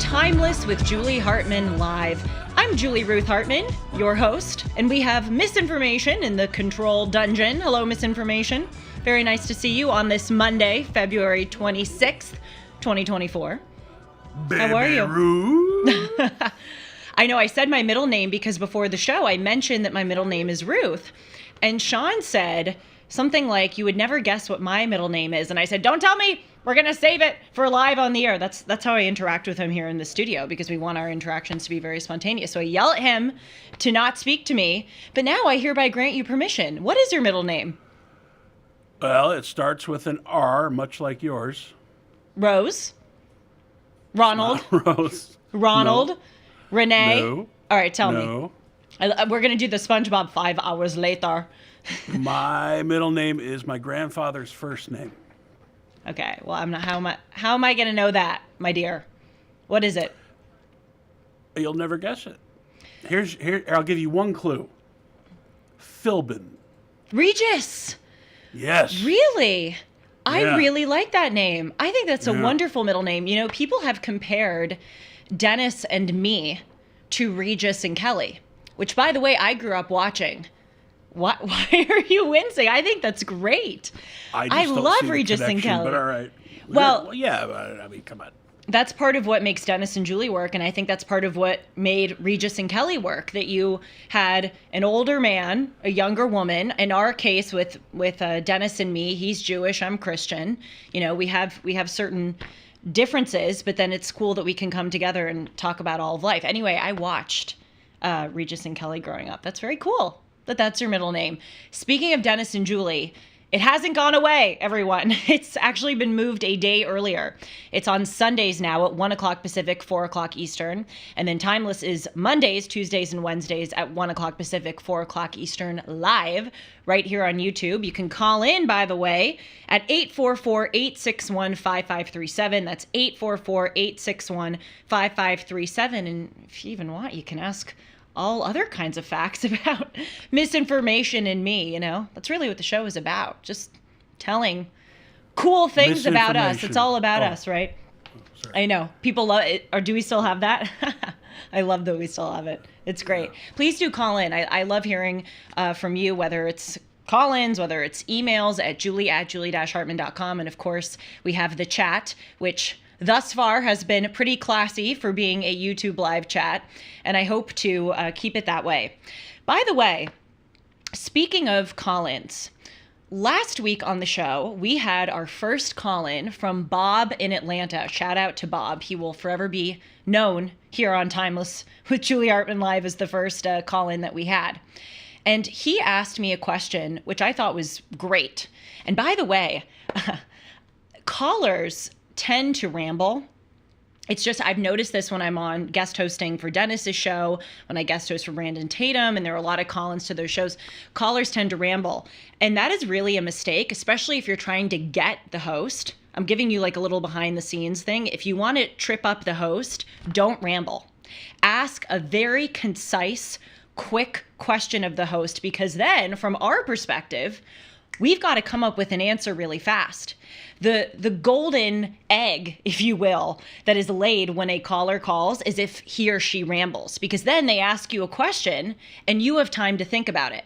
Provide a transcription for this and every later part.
Timeless with Julie Hartman live. I'm Julie Ruth Hartman, your host, and we have Misinformation in the control dungeon. Hello, Misinformation. Very nice to see you on this Monday, February 26th, 2024. Baby How are you? Ruth. I know I said my middle name because before the show I mentioned that my middle name is Ruth. And Sean said something like, you would never guess what my middle name is. And I said, don't tell me. We're going to save it for live on the air. That's how I interact with him here in the studio because we want our interactions to be very spontaneous. So I yell at him to not speak to me. But now I hereby grant you permission. What is your middle name? Well, it starts with an R, much like yours. Rose? Ronald? Rose. Ronald? No. Renee? No. All right, tell No. me. We're going to do the SpongeBob 5 hours later. My middle name is my grandfather's first name. Okay, well, I'm not. How am I going to know that, my dear? What is it? You'll never guess it. Here. I'll give you one clue. Philbin. Regis. Yes. Really? I Yeah. really like that name. I think that's a wonderful middle name. You know, people have compared Dennis and me to Regis and Kelly, which, by the way, I grew up watching. Why are you wincing? I think that's great. I just don't love see the Regis and connection, Kelly. But all right. Well, yeah, but, I mean, come on. That's part of what makes Dennis and Julie work, and I think that's part of what made Regis and Kelly work, that you had an older man, a younger woman. In our case with Dennis and me, he's Jewish, I'm Christian. You know, we have certain differences, but then it's cool that we can come together and talk about all of life. Anyway, I watched Regis and Kelly growing up. That's very cool that that's your middle name. Speaking of Dennis and Julie, it hasn't gone away, everyone. It's actually been moved a day earlier. It's on Sundays now at 1 o'clock Pacific, 4 o'clock Eastern. And then Timeless is Mondays, Tuesdays, and Wednesdays at 1 o'clock Pacific, 4 o'clock Eastern, live right here on YouTube. You can call in, by the way, at 844-861-5537. That's 844-861-5537. And if you even want, you can ask all other kinds of facts about misinformation and me, you know? That's really what the show is about. Just telling cool things about us. It's all about us, right? Sorry. I know. People love it. Or do we still have that? I love that we still have it. It's great. Yeah. Please do call in. I love hearing from you, whether it's call-ins, whether it's emails at julie@julie-hartman.com. And of course, we have the chat, which thus far has been pretty classy for being a YouTube live chat, and I hope to keep it that way. By the way, speaking of call-ins, last week on the show, we had our first call-in from Bob in Atlanta. Shout out to Bob. He will forever be known here on Timeless with Julie Hartman Live as the first call-in that we had. And he asked me a question, which I thought was great. And by the way, callers tend to ramble. It's just, I've noticed this when I'm on guest hosting for Dennis's show, when I guest host for Brandon Tatum, and there are a lot of call-ins to those shows. Callers tend to ramble. And that is really a mistake, especially if you're trying to get the host. I'm giving you like a little behind the scenes thing. If you want to trip up the host, don't ramble. Ask a very concise, quick question of the host, because then from our perspective, we've got to come up with an answer really fast. The golden egg, if you will, that is laid when a caller calls is if he or she rambles, because then they ask you a question and you have time to think about it.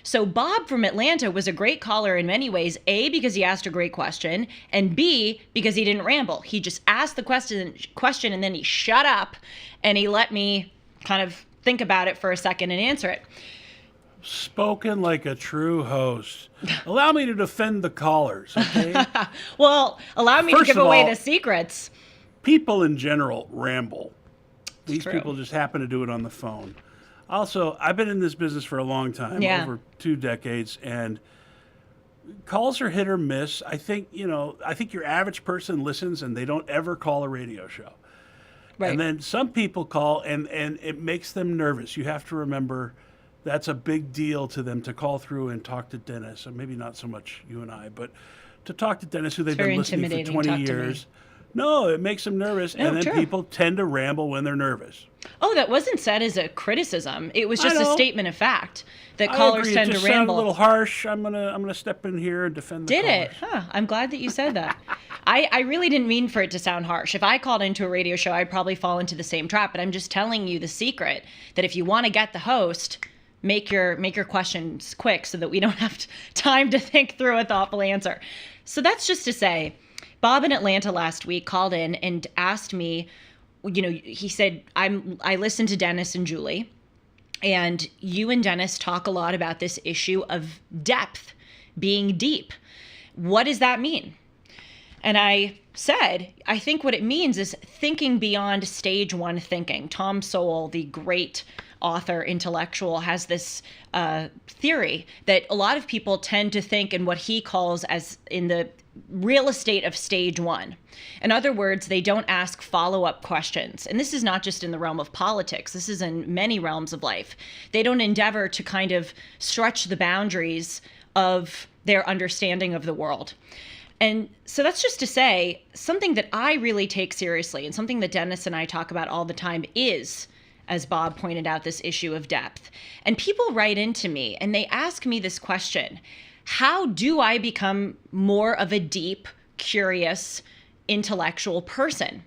So Bob from Atlanta was a great caller in many ways, A, because he asked a great question, and B, because he didn't ramble. He just asked the question and then he shut up and he let me kind of think about it for a second and answer it. Spoken like a true host. Allow me to defend the callers, okay? Well, allow me to give away the secrets. People in general ramble. These True. people just happen to do it on the phone. Also, I've been in this business for a long time, over 2 decades, and calls are hit or miss. I think your average person listens and they don't ever call a radio show. Right. And then some people call and it makes them nervous. You have to remember that's a big deal to them to call through and talk to Dennis, and maybe not so much you and I, but to talk to Dennis, who they've been listening for 20 years. No, it makes them nervous, and then people tend to ramble when they're nervous. Oh, that wasn't said as a criticism. It was just a statement of fact that callers tend to ramble. It sounded a little harsh. I'm gonna step in here and defend the callers. Did it? Huh. I'm glad that you said that. I really didn't mean for it to sound harsh. If I called into a radio show, I'd probably fall into the same trap, but I'm just telling you the secret that if you want to get the host, make your questions quick so that we don't have time to think through a thoughtful answer. So that's just to say, Bob in Atlanta last week called in and asked me, he said, I listened to Dennis and Julie, and you and Dennis talk a lot about this issue of depth, being deep. What does that mean? And I said, I think what it means is thinking beyond stage one thinking. Tom Sowell, the great author, intellectual, has this theory that a lot of people tend to think in what he calls as in the real estate of stage one. In other words, they don't ask follow-up questions. And this is not just in the realm of politics. This is in many realms of life. They don't endeavor to kind of stretch the boundaries of their understanding of the world. And so that's just to say, something that I really take seriously and something that Dennis and I talk about all the time is, as Bob pointed out, this issue of depth. And people write into me and they ask me this question: how do I become more of a deep, curious, intellectual person?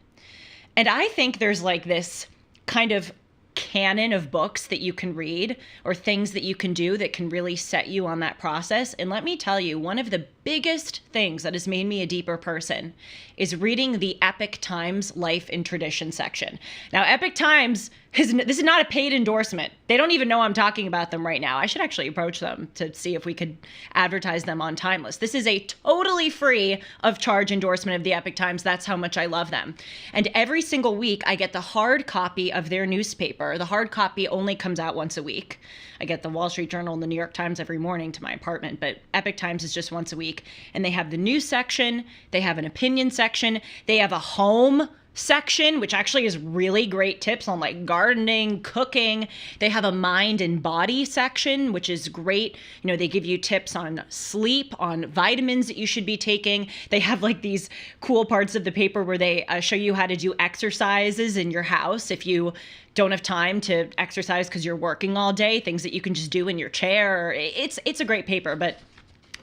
And I think there's like this kind of canon of books that you can read or things that you can do that can really set you on that process. And let me tell you, one of the biggest things that has made me a deeper person is reading the Epoch Times Life and Tradition section. Now, Epoch Times, this is not a paid endorsement. They don't even know I'm talking about them right now. I should actually approach them to see if we could advertise them on Timeless. This is a totally free of charge endorsement of the Epoch Times. That's how much I love them. And every single week, I get the hard copy of their newspaper. The hard copy only comes out once a week. I get the Wall Street Journal and the New York Times every morning to my apartment, but Epoch Times is just once a week. And they have the news section, they have an opinion section, they have a home section, which actually is really great tips on like gardening, cooking. They have a mind and body section, which is great. They give you tips on sleep, on vitamins that you should be taking. They have like these cool parts of the paper where they show you how to do exercises in your house if you don't have time to exercise because you're working all day, things that you can just do in your chair. It's a great paper, but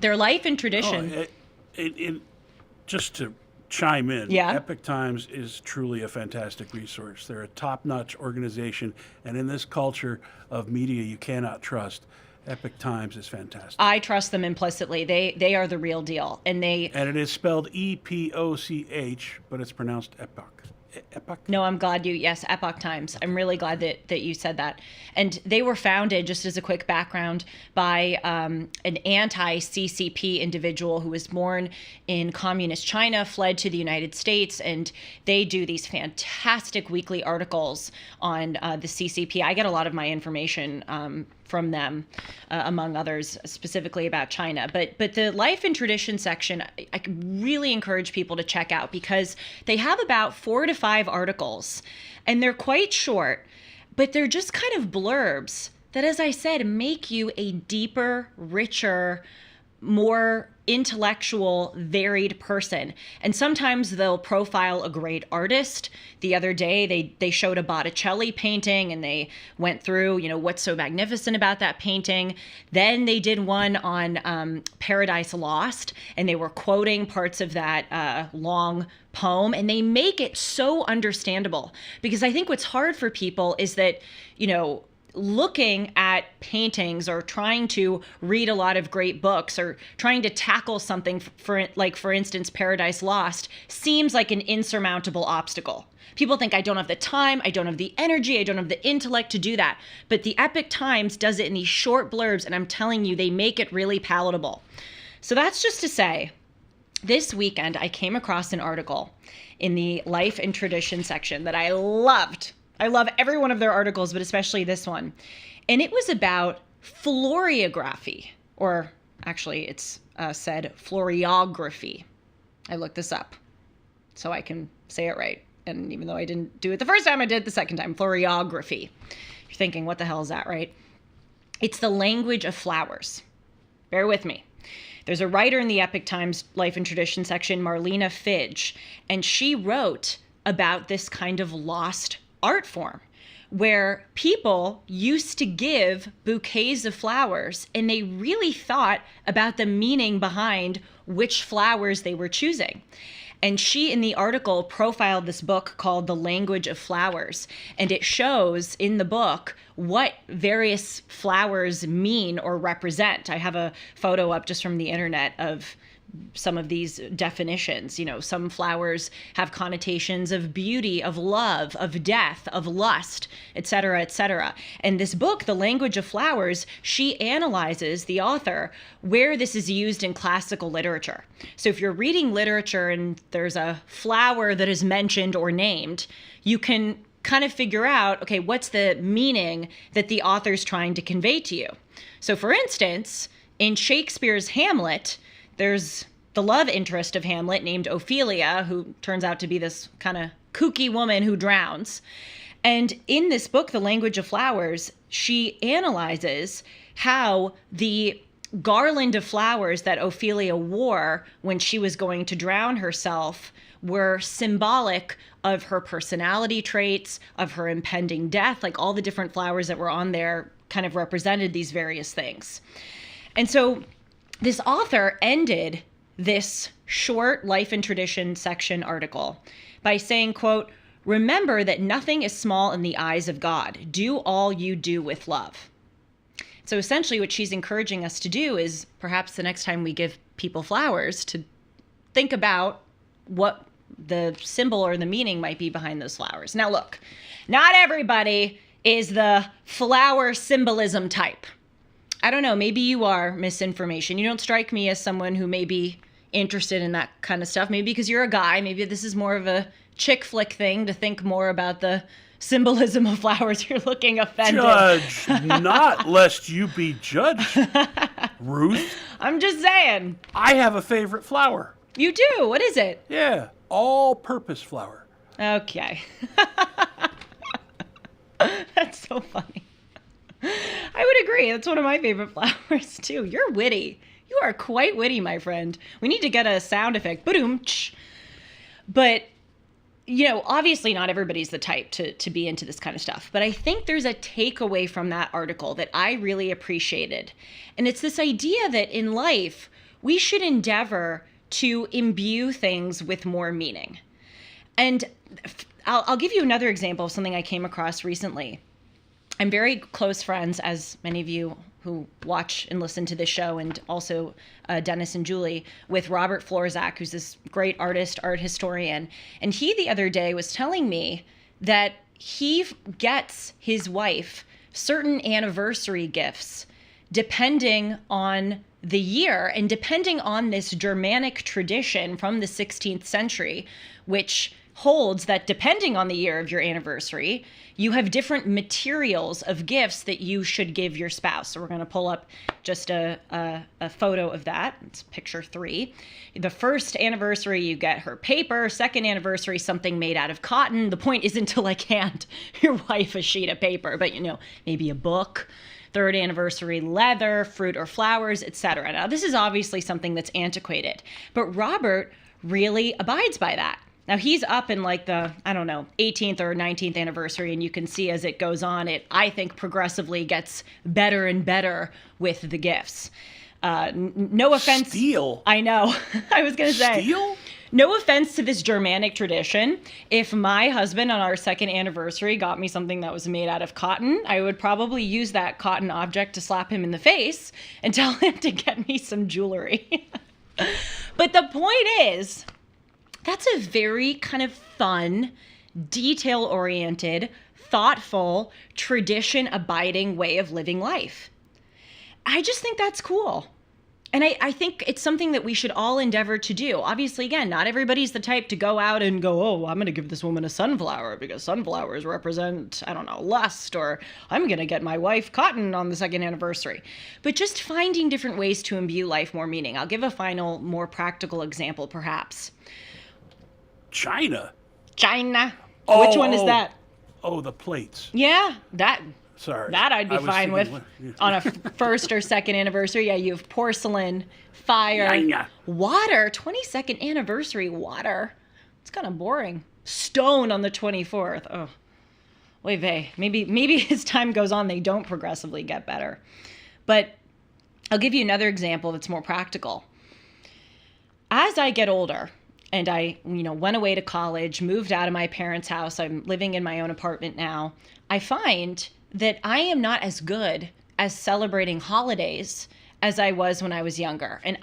their Life and Tradition. Just to chime in, yeah. Epoch Times is truly a fantastic resource. They're a top-notch organization, and in this culture of media you cannot trust, Epoch Times is fantastic. I trust them implicitly. They are the real deal, and it is spelled E-P-O-C-H, but it's pronounced Epoch. Epoch? No, I'm glad yes, Epoch Times. I'm really glad that you said that. And they were founded, just as a quick background, by an anti-CCP individual who was born in communist China, fled to the United States, and they do these fantastic weekly articles on the CCP. I get a lot of my information from them, among others, specifically about China. But the Life and Tradition section, I really encourage people to check out because they have about 4 to 5 articles, and they're quite short, but they're just kind of blurbs that, as I said, make you a deeper, richer, more intellectual, varied person. And sometimes they'll profile a great artist. The other day, they showed a Botticelli painting and they went through, what's so magnificent about that painting. Then they did one on Paradise Lost, and they were quoting parts of that long poem, and they make it so understandable. Because I think what's hard for people is that, looking at paintings or trying to read a lot of great books or trying to tackle something for instance, Paradise Lost seems like an insurmountable obstacle. People think I don't have the time, I don't have the energy, I don't have the intellect to do that. But the Epoch Times does it in these short blurbs, and I'm telling you, they make it really palatable. So that's just to say, this weekend I came across an article in the Life and Tradition section that I loved. I love every one of their articles, but especially this one. And it was about Floriography, or actually it's said Floriography. I looked this up so I can say it right. And even though I didn't do it the first time, I did it the second time. Floriography. You're thinking, what the hell is that, right? It's the language of flowers. Bear with me. There's a writer in the Epoch Times Life and Tradition section, Marlena Fidge, and she wrote about this kind of lost art form where people used to give bouquets of flowers and they really thought about the meaning behind which flowers they were choosing. And she, in the article, profiled this book called The Language of Flowers. And it shows in the book what various flowers mean or represent. I have a photo up just from the internet of some of these definitions. Some flowers have connotations of beauty, of love, of death, of lust, etc., etc. And this book, The Language of Flowers, she analyzes, the author, where this is used in classical literature. So if you're reading literature and there's a flower that is mentioned or named, you can kind of figure out, okay, what's the meaning that the author's trying to convey to you. So for instance, in Shakespeare's Hamlet, there's the love interest of Hamlet named Ophelia, who turns out to be this kind of kooky woman who drowns. And in this book, The Language of Flowers, she analyzes how the garland of flowers that Ophelia wore when she was going to drown herself were symbolic of her personality traits, of her impending death. Like all the different flowers that were on there kind of represented these various things. And so this author ended this short Life and Tradition section article by saying, quote, "Remember that nothing is small in the eyes of God. Do all you do with love." So essentially what she's encouraging us to do is perhaps the next time we give people flowers to think about what the symbol or the meaning might be behind those flowers. Now look, not everybody is the flower symbolism type. I don't know, maybe you are, misinformation. You don't strike me as someone who may be interested in that kind of stuff. Maybe because you're a guy, maybe this is more of a chick flick thing to think more about the symbolism of flowers. You're looking offended. Judge not, lest you be judged, Ruth. I'm just saying. I have a favorite flower. You do? What is it? Yeah, all-purpose flower. Okay. That's so funny. I would agree. That's one of my favorite flowers, too. You're witty. You are quite witty, my friend. We need to get a sound effect. Boom. But, obviously not everybody's the type to be into this kind of stuff. But I think there's a takeaway from that article that I really appreciated. And it's this idea that in life, we should endeavor to imbue things with more meaning. And I'll give you another example of something I came across recently. I'm very close friends, as many of you who watch and listen to this show, and also Dennis and Julie, with Robert Floriography, who's this great artist, art historian. And he the other day was telling me that he gets his wife certain anniversary gifts depending on the year and depending on this Germanic tradition from the 16th century, which holds that depending on the year of your anniversary, you have different materials of gifts that you should give your spouse. So we're going to pull up just a photo of that. It's picture 3. The first anniversary, you get her paper. Second anniversary, something made out of cotton. The point isn't to hand your wife a sheet of paper, but maybe a book. Third anniversary, leather, fruit or flowers, etc. Now, this is obviously something that's antiquated, but Robert really abides by that. Now, he's up in the, 18th or 19th anniversary, and you can see as it goes on, it, I think, progressively gets better and better with the gifts. No offense. Steal? I know. I was going to say. Steal? No offense to this Germanic tradition. If my husband on our second anniversary got me something that was made out of cotton, I would probably use that cotton object to slap him in the face and tell him to get me some jewelry. But the point is, that's a very kind of fun, detail-oriented, thoughtful, tradition-abiding way of living life. I just think that's cool. And I think it's something that we should all endeavor to do. Obviously, again, not everybody's the type to go out and go, oh, I'm going to give this woman a sunflower because sunflowers represent, lust, or I'm going to get my wife cotton on the second anniversary. But just finding different ways to imbue life more meaning. I'll give a final, more practical example, perhaps. China. Which one is that? Oh, the plates. Yeah, that I'd be fine with. On a first or second anniversary. Yeah, you have porcelain, fire, water, 22nd anniversary water. It's kind of boring. Stone on the 24th. Oh, oy vey. Maybe as time goes on, they don't progressively get better. But I'll give you another example that's more practical. As I get older, and I, went away to college, moved out of my parents' house. I'm living in my own apartment now. I find that I am not as good as celebrating holidays as I was when I was younger. And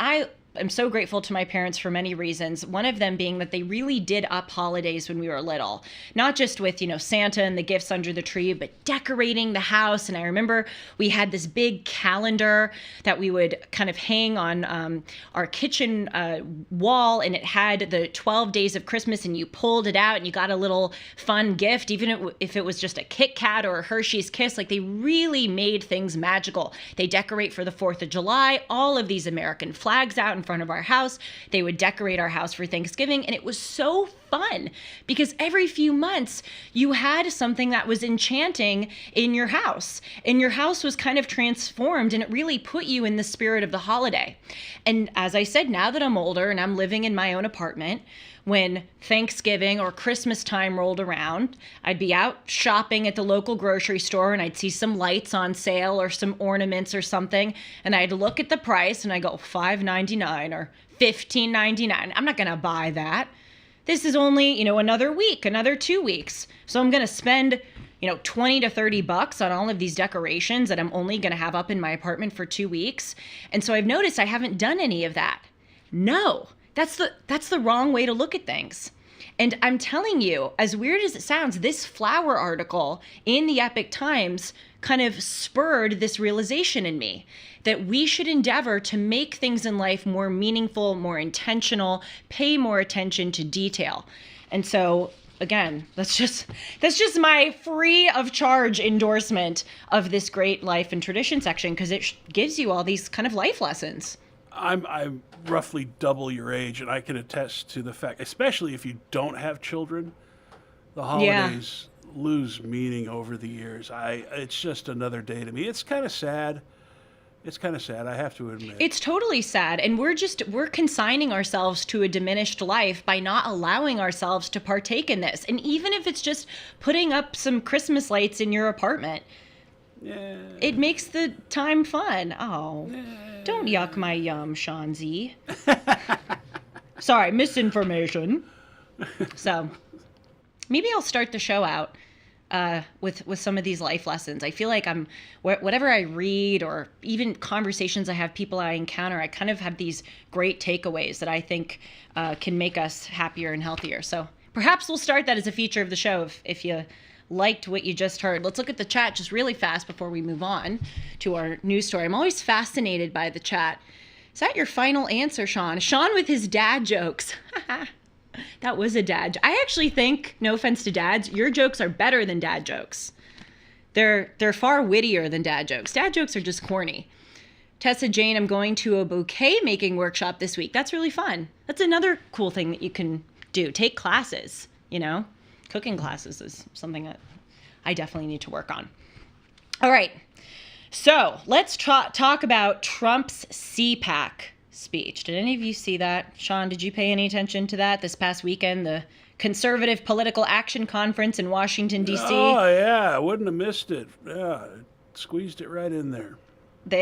I'm so grateful to my parents for many reasons. One of them being that they really did up holidays when we were little, not just with, Santa and the gifts under the tree, but decorating the house. And I remember we had this big calendar that we would kind of hang on our kitchen wall, and it had the 12 days of Christmas, and you pulled it out and you got a little fun gift, even if it was just a Kit Kat or a Hershey's Kiss. Like, they really made things magical. They decorate for the 4th of July, all of these American flags out in front of our house. They would decorate our house for Thanksgiving, and it was so fun because every few months you had something that was enchanting in your house, and your house was kind of transformed, and it really put you in the spirit of the holiday. And as I said, now that I'm older and I'm living in my own apartment, when Thanksgiving or Christmas time rolled around, I'd be out shopping at the local grocery store and I'd see some lights on sale or some ornaments or something, and I'd look at the price and I go $5.99 or $15.99. I'm not going to buy that. This is only, another week, another 2 weeks. So I'm going to spend, 20 to 30 bucks on all of these decorations that I'm only going to have up in my apartment for 2 weeks. And so I've noticed I haven't done any of that. No. That's the wrong way to look at things. And I'm telling you, as weird as it sounds, this flower article in the Epic Times kind of spurred this realization in me that we should endeavor to make things in life more meaningful, more intentional, pay more attention to detail. And so, again, that's just my free of charge endorsement of this great life and tradition section, because it gives you all these kind of life lessons. I'm roughly double your age, and I can attest to the fact, especially if you don't have children, the holidays lose meaning over the years. It's just another day to me. It's kind of sad. I have to admit. It's totally sad. And we're consigning ourselves to a diminished life by not allowing ourselves to partake in this. And even if it's just putting up some Christmas lights in your apartment, it makes the time fun. Oh, don't yuck my yum, Sean Z. Sorry, misinformation. So maybe I'll start the show out with some of these life lessons. I feel like whatever I read or even conversations I have, people I encounter, I kind of have these great takeaways that I think can make us happier and healthier. So perhaps we'll start that as a feature of the show if you liked what you just heard. Let's look at the chat just really fast before we move on to our news story. I'm always fascinated by the chat. Is that your final answer, Sean? Sean with his dad jokes. That was a dad. I actually think, no offense to dads, your jokes are better than dad jokes. They're far wittier than dad jokes. Dad jokes are just corny. Tessa Jane, I'm going to a bouquet making workshop this week. That's really fun. That's another cool thing that you can do. Take classes, Cooking classes is something that I definitely need to work on. All right. So let's talk about Trump's CPAC speech. Did any of you see that? Sean, did you pay any attention to that this past weekend? The Conservative Political Action Conference in Washington, D.C. Oh, yeah. I wouldn't have missed it. Yeah. Squeezed it right in there.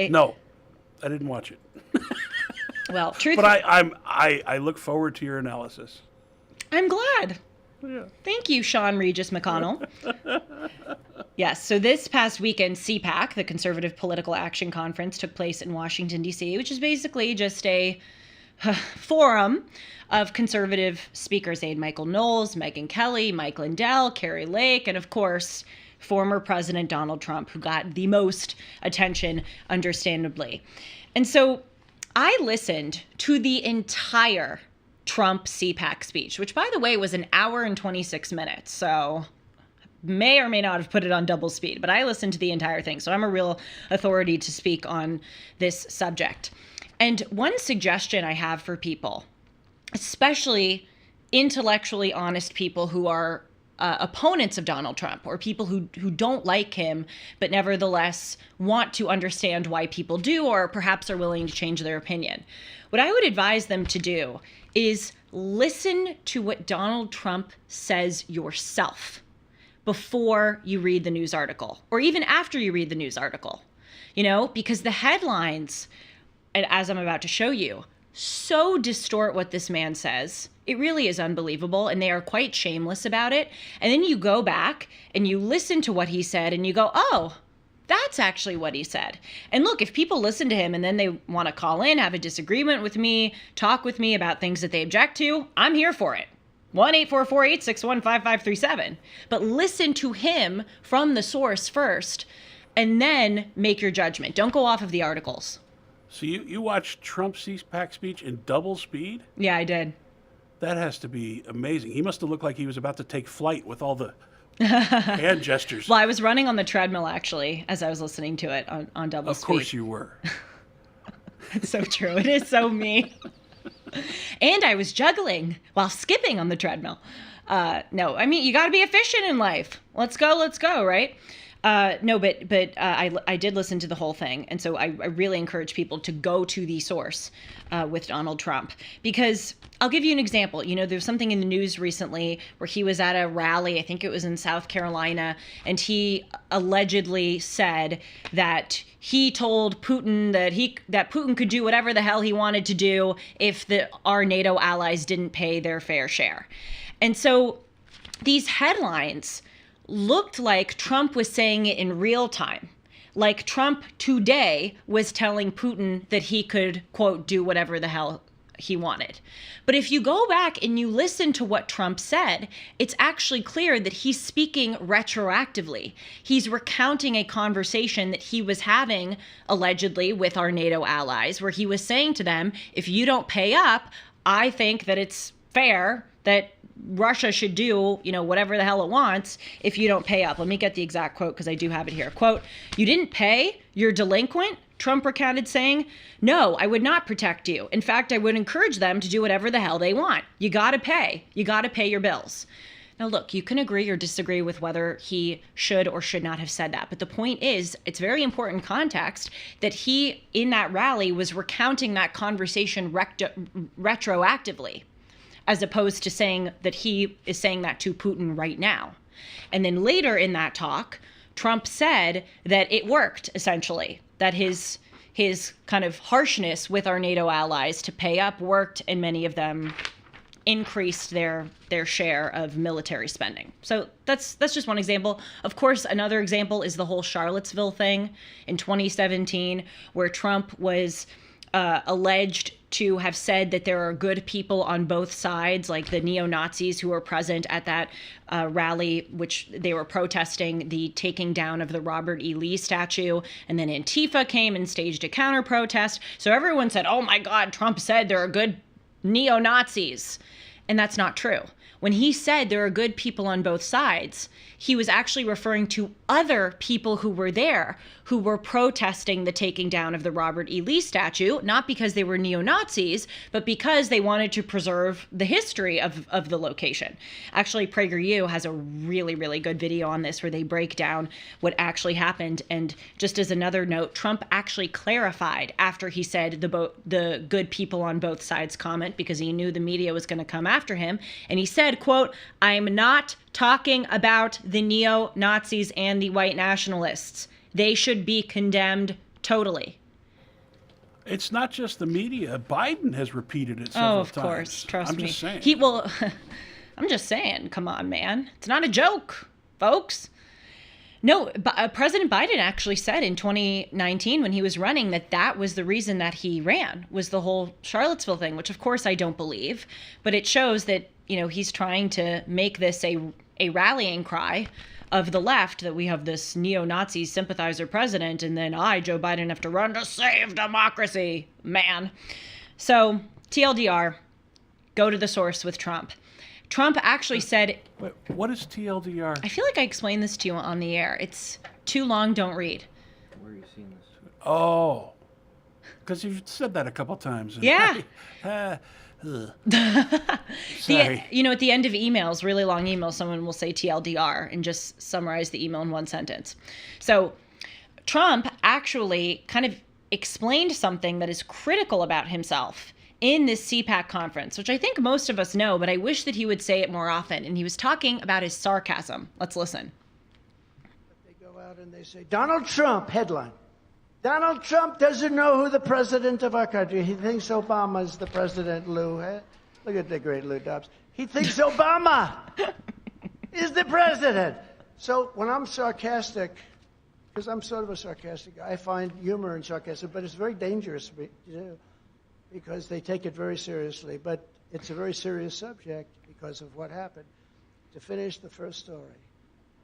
No, I didn't watch it. Well, truth. But I look forward to your analysis. I'm glad. Yeah. Thank you, Sean Regis McConnell. Yes, so this past weekend, CPAC, the Conservative Political Action Conference, took place in Washington, D.C., which is basically just a forum of conservative speakers. They had Michael Knowles, Megyn Kelly, Mike Lindell, Carrie Lake, and of course, former President Donald Trump, who got the most attention, understandably. And so I listened to the entire Trump CPAC speech, which, by the way, was an hour and 26 minutes. So may or may not have put it on double speed, but I listened to the entire thing. So I'm a real authority to speak on this subject. And one suggestion I have for people, especially intellectually honest people who are opponents of Donald Trump, or people who don't like him, but nevertheless want to understand why people do, or perhaps are willing to change their opinion. What I would advise them to do is listen to what Donald Trump says yourself before you read the news article, or even after you read the news article, because the headlines, and as I'm about to show you, so distort what this man says. It really is unbelievable, and they are quite shameless about it. And then you go back and you listen to what he said and you go, oh, that's actually what he said. And look, if people listen to him and then they want to call in, have a disagreement with me, talk with me about things that they object to, I'm here for it. 1-844-861-5537. But listen to him from the source first and then make your judgment. Don't go off of the articles. So you watched Trump's CPAC speech in double speed? Yeah, I did. That has to be amazing. He must have looked like he was about to take flight with all the hand gestures. Well, I was running on the treadmill, actually, as I was listening to it on double speed. Of course you were. It's so true. It is so me. And I was juggling while skipping on the treadmill. No, I mean, you got to be efficient in life. Let's go, right? No, but I did listen to the whole thing. And so I really encourage people to go to the source with Donald Trump. Because I'll give you an example. You know, there's something in the news recently where he was at a rally, I think it was in South Carolina, and he allegedly said that he told Putin that Putin could do whatever the hell he wanted to do if our NATO allies didn't pay their fair share. And so these headlines looked like Trump was saying it in real time. Like Trump today was telling Putin that he could, quote, do whatever the hell he wanted. But if you go back and you listen to what Trump said, it's actually clear that he's speaking retroactively. He's recounting a conversation that he was having allegedly with our NATO allies, where he was saying to them, if you don't pay up, I think that it's fair that Russia should do, whatever the hell it wants if you don't pay up. Let me get the exact quote because I do have it here. Quote, you didn't pay? You're delinquent? Trump recounted saying, no, I would not protect you. In fact, I would encourage them to do whatever the hell they want. You got to pay. You got to pay your bills. Now, look, you can agree or disagree with whether he should or should not have said that. But the point is, it's very important context that he, in that rally, was recounting that conversation retroactively, as opposed to saying that he is saying that to Putin right now. And then later in that talk, Trump said that it worked, essentially, that his kind of harshness with our NATO allies to pay up worked, and many of them increased their share of military spending. So that's just one example. Of course, another example is the whole Charlottesville thing in 2017, where Trump was alleged to have said that there are good people on both sides, like the neo-Nazis who were present at that rally, which they were protesting the taking down of the Robert E. Lee statue. And then Antifa came and staged a counter-protest. So everyone said, oh my God, Trump said there are good neo-Nazis. And that's not true. When he said there are good people on both sides, he was actually referring to other people who were there who were protesting the taking down of the Robert E. Lee statue, not because they were neo-Nazis, but because they wanted to preserve the history of the location. Actually, PragerU has a really, really good video on this where they break down what actually happened. And just as another note, Trump actually clarified after he said the good people on both sides comment, because he knew the media was going to come after him. And he said, quote, I'm not talking about the neo-Nazis and the white nationalists. They should be condemned totally. It's not just the media. Biden has repeated it several times. Oh, of course. Trust me. I'm just saying. I'm just saying. Come on, man. It's not a joke, folks. No, President Biden actually said in 2019 when he was running that was the reason that he ran, was the whole Charlottesville thing, which of course I don't believe. But it shows that, he's trying to make this a rallying cry of the left, that we have this neo-Nazi sympathizer president, and then Joe Biden, have to run to save democracy, man. So TLDR, go to the source with Trump. Trump actually said... Wait, what is TLDR? I feel like I explained this to you on the air. It's too long, don't read. Where are you seeing this? Oh, because you've said that a couple times. Yeah. Sorry. At the end of emails, really long emails, someone will say TLDR and just summarize the email in one sentence. So Trump actually kind of explained something that is critical about himself in this CPAC conference, which I think most of us know, but I wish that he would say it more often. And he was talking about his sarcasm. Let's listen. They go out and they say, Donald Trump, headline. Donald Trump doesn't know who the president of our country. He thinks Obama's the president, Lou. Look at the great Lou Dobbs. He thinks Obama is the president. So when I'm sarcastic, because I'm sort of a sarcastic guy, I find humor in sarcasm, but it's very dangerous to do because they take it very seriously. But it's a very serious subject because of what happened. To finish the first story,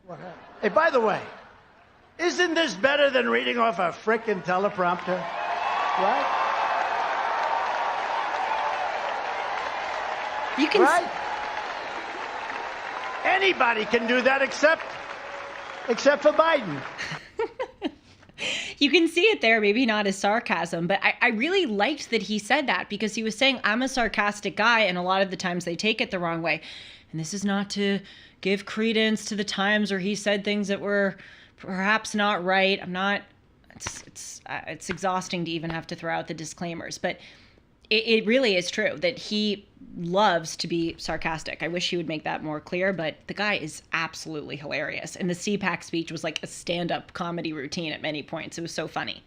what happened? Hey, by the way, isn't this better than reading off a frickin' teleprompter? Right? You can. Right? Anybody can do that except for Biden. You can see it there, maybe not as sarcasm, but I really liked that he said that because he was saying, I'm a sarcastic guy, and a lot of the times they take it the wrong way. And this is not to give credence to the times where he said things that were perhaps not right. It's exhausting to even have to throw out the disclaimers, but it really is true that he loves to be sarcastic. I wish he would make that more clear, but the guy is absolutely hilarious. And the CPAC speech was like a stand-up comedy routine at many points. It was so funny.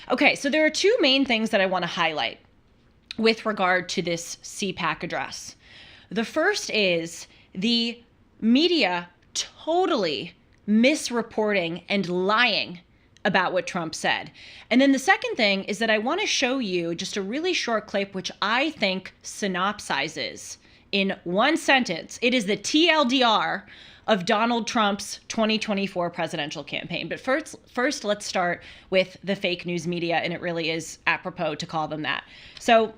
Okay, so there are two main things that I want to highlight with regard to this CPAC address. The first is the media totally misreporting and lying about what Trump said. And then the second thing is that I want to show you just a really short clip, which I think synopsizes in one sentence. It is the TLDR of Donald Trump's 2024 presidential campaign. But first, let's start with the fake news media, and it really is apropos to call them that. So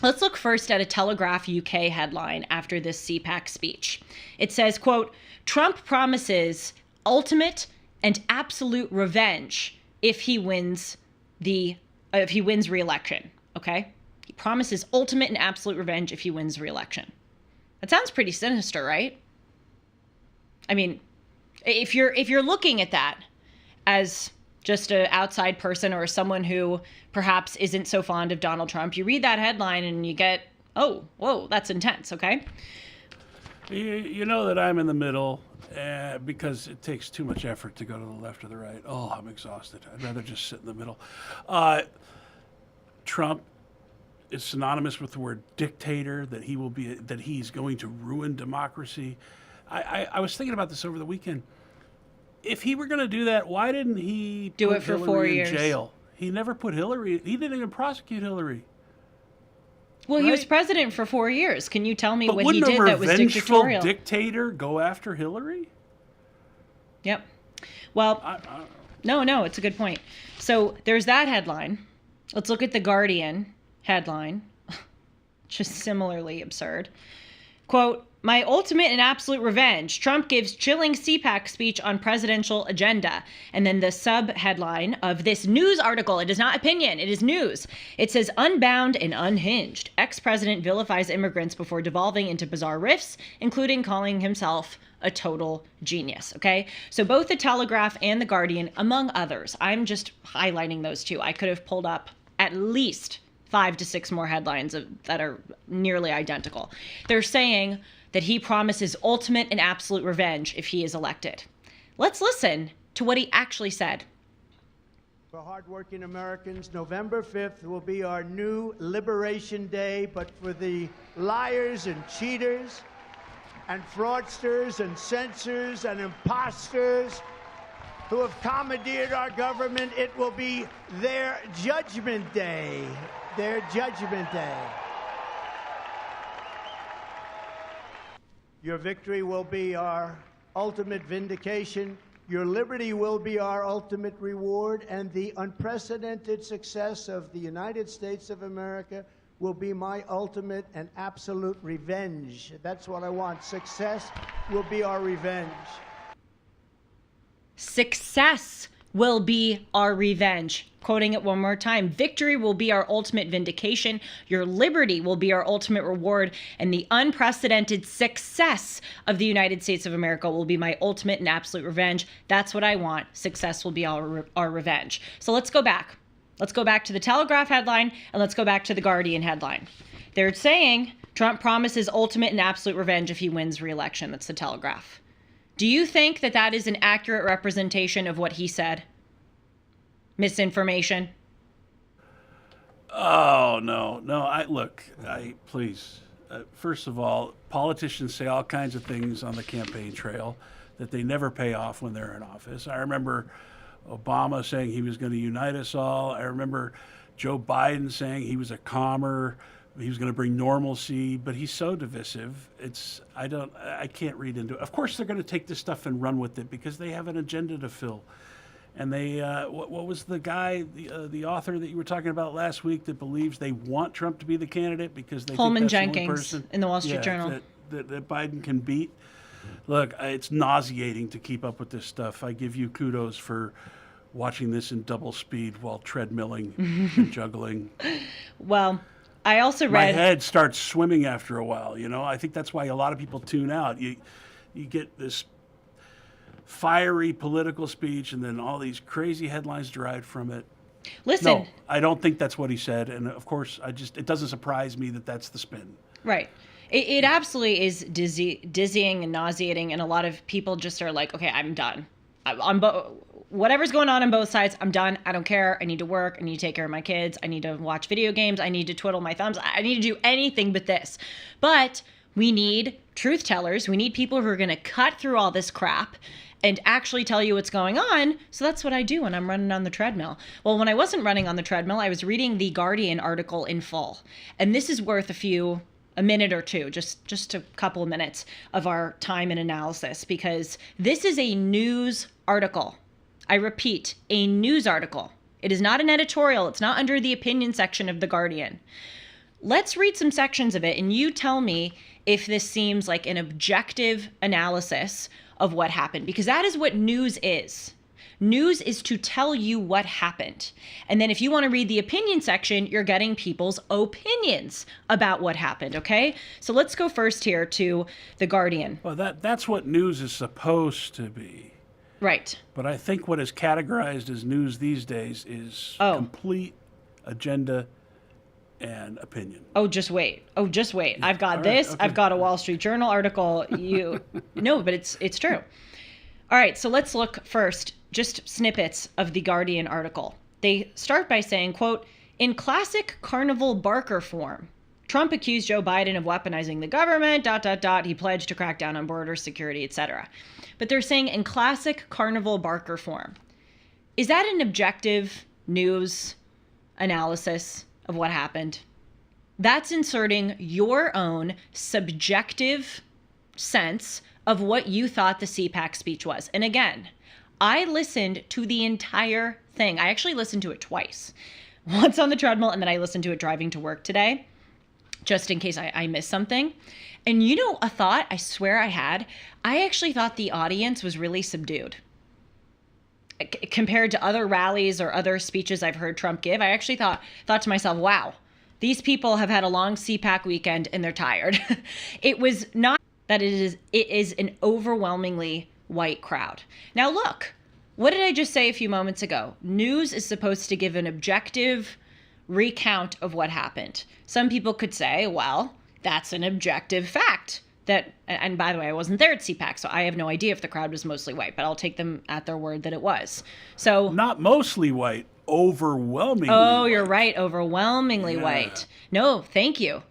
let's look first at a Telegraph UK headline after this CPAC speech. It says, quote, Trump promises ultimate and absolute revenge if he wins re-election. Okay? He promises ultimate and absolute revenge if he wins re-election. That sounds pretty sinister, right? I mean, if you're looking at that as just an outside person or someone who perhaps isn't so fond of Donald Trump, you read that headline and you get, oh, whoa, that's intense, okay? You know that I'm in the middle because it takes too much effort to go to the left or the right. Oh, I'm exhausted. I'd rather just sit in the middle. Trump is synonymous with the word dictator, that he's going to ruin democracy. I was thinking about this over the weekend. If he were going to do that, why didn't he do put it for Hillary 4 in years? Jail? He never put Hillary. He didn't even prosecute Hillary. Well, right? He was president for 4 years. Can you tell me But what he did that was wouldn't a dictatorial? revengeful dictator go after Hillary? Yep. Well, no, it's a good point. So there's that headline. Let's look at the Guardian headline, just similarly absurd. Quote, my ultimate and absolute revenge. Trump gives chilling CPAC speech on presidential agenda. And then the sub-headline of this news article, it is not opinion, it is news. It says, unbound and unhinged. Ex-president vilifies immigrants before devolving into bizarre riffs, including calling himself a total genius, okay? So both the Telegraph and the Guardian, among others, I'm just highlighting those two. I could have pulled up at least 5 to 6 more headlines that are nearly identical. They're saying that he promises ultimate and absolute revenge if he is elected. Let's listen to what he actually said. For hardworking Americans, November 5th will be our new Liberation Day, but for the liars and cheaters and fraudsters and censors and imposters who have commandeered our government, it will be their Judgment Day. Their Judgment Day. Your victory will be our ultimate vindication. Your liberty will be our ultimate reward. And the unprecedented success of the United States of America will be my ultimate and absolute revenge. That's what I want. Success will be our revenge. Success will be our revenge. Quoting it one more time, victory will be our ultimate vindication. Your liberty will be our ultimate reward. And the unprecedented success of the United States of America will be my ultimate and absolute revenge. That's what I want. Success will be our revenge. So let's go back. Let's go back to the Telegraph headline, and let's go back to the Guardian headline. They're saying Trump promises ultimate and absolute revenge if he wins re-election. That's the Telegraph. Do you think that that is an accurate representation of what he said? Misinformation? Oh, no. Please. First of all, politicians say all kinds of things on the campaign trail that they never pay off when they're in office. I remember Obama saying he was going to unite us all. I remember Joe Biden saying he was he was going to bring normalcy, but he's so divisive. I can't read into it. Of course, they're going to take this stuff and run with it because they have an agenda to fill. And they, what was the guy, the author that you were talking about last week that believes they want Trump to be the candidate because they Holman think that's the only Jenkins person in the Wall Street Journal. That Biden can beat. Look, it's nauseating to keep up with this stuff. I give you kudos for watching this in double speed while treadmilling and juggling. Well, I also My read... head starts swimming after a while, you know? I think that's why a lot of people tune out. You get this fiery political speech and then all these crazy headlines derived from it. Listen. No, I don't think that's what he said. And of course, it doesn't surprise me that that's the spin. Right. It absolutely is dizzying and nauseating. And a lot of people just are like, okay, I'm done. Whatever's going on both sides, I'm done. I don't care. I need to work. I need to take care of my kids. I need to watch video games. I need to twiddle my thumbs. I need to do anything but this. But we need truth tellers. We need people who are going to cut through all this crap and actually tell you what's going on. So that's what I do when I'm running on the treadmill. Well, when I wasn't running on the treadmill, I was reading the Guardian article in full. And this is worth a minute or two, just a couple of minutes of our time and analysis, because this is a news article. I repeat, a news article. It is not an editorial. It's not under the opinion section of The Guardian. Let's read some sections of it, and you tell me if this seems like an objective analysis of what happened, because that is what news is. News is to tell you what happened. And then if you want to read the opinion section, you're getting people's opinions about what happened, okay? So let's go first here to The Guardian. Well, that's what news is supposed to be. Right. But I think what is categorized as news these days is complete agenda and opinion. Oh, just wait. Yeah. I've got this. Okay. I've got a Wall Street Journal article. No, but it's true. All right, so let's look first, just snippets of the Guardian article. They start by saying, quote, in classic Carnival Barker form, Trump accused Joe Biden of weaponizing the government, ... He pledged to crack down on border security, etc. But they're saying in classic Carnival Barker form. Is that an objective news analysis of what happened? That's inserting your own subjective sense of what you thought the CPAC speech was. And again, I listened to the entire thing. I actually listened to it twice. Once on the treadmill, and then I listened to it driving to work today, just in case I missed something. And you know, a thought I swear I had, I actually thought the audience was really subdued. Compared to other rallies or other speeches I've heard Trump give, I actually thought to myself, wow, these people have had a long CPAC weekend and they're tired. It was not that it is an overwhelmingly white crowd. Now look, what did I just say a few moments ago? News is supposed to give an objective recount of what happened. Some people could say, well, that's an objective fact. And by the way, I wasn't there at CPAC, so I have no idea if the crowd was mostly white, but I'll take them at their word that it was. So not mostly white, overwhelmingly white. You're right, overwhelmingly white. No, thank you.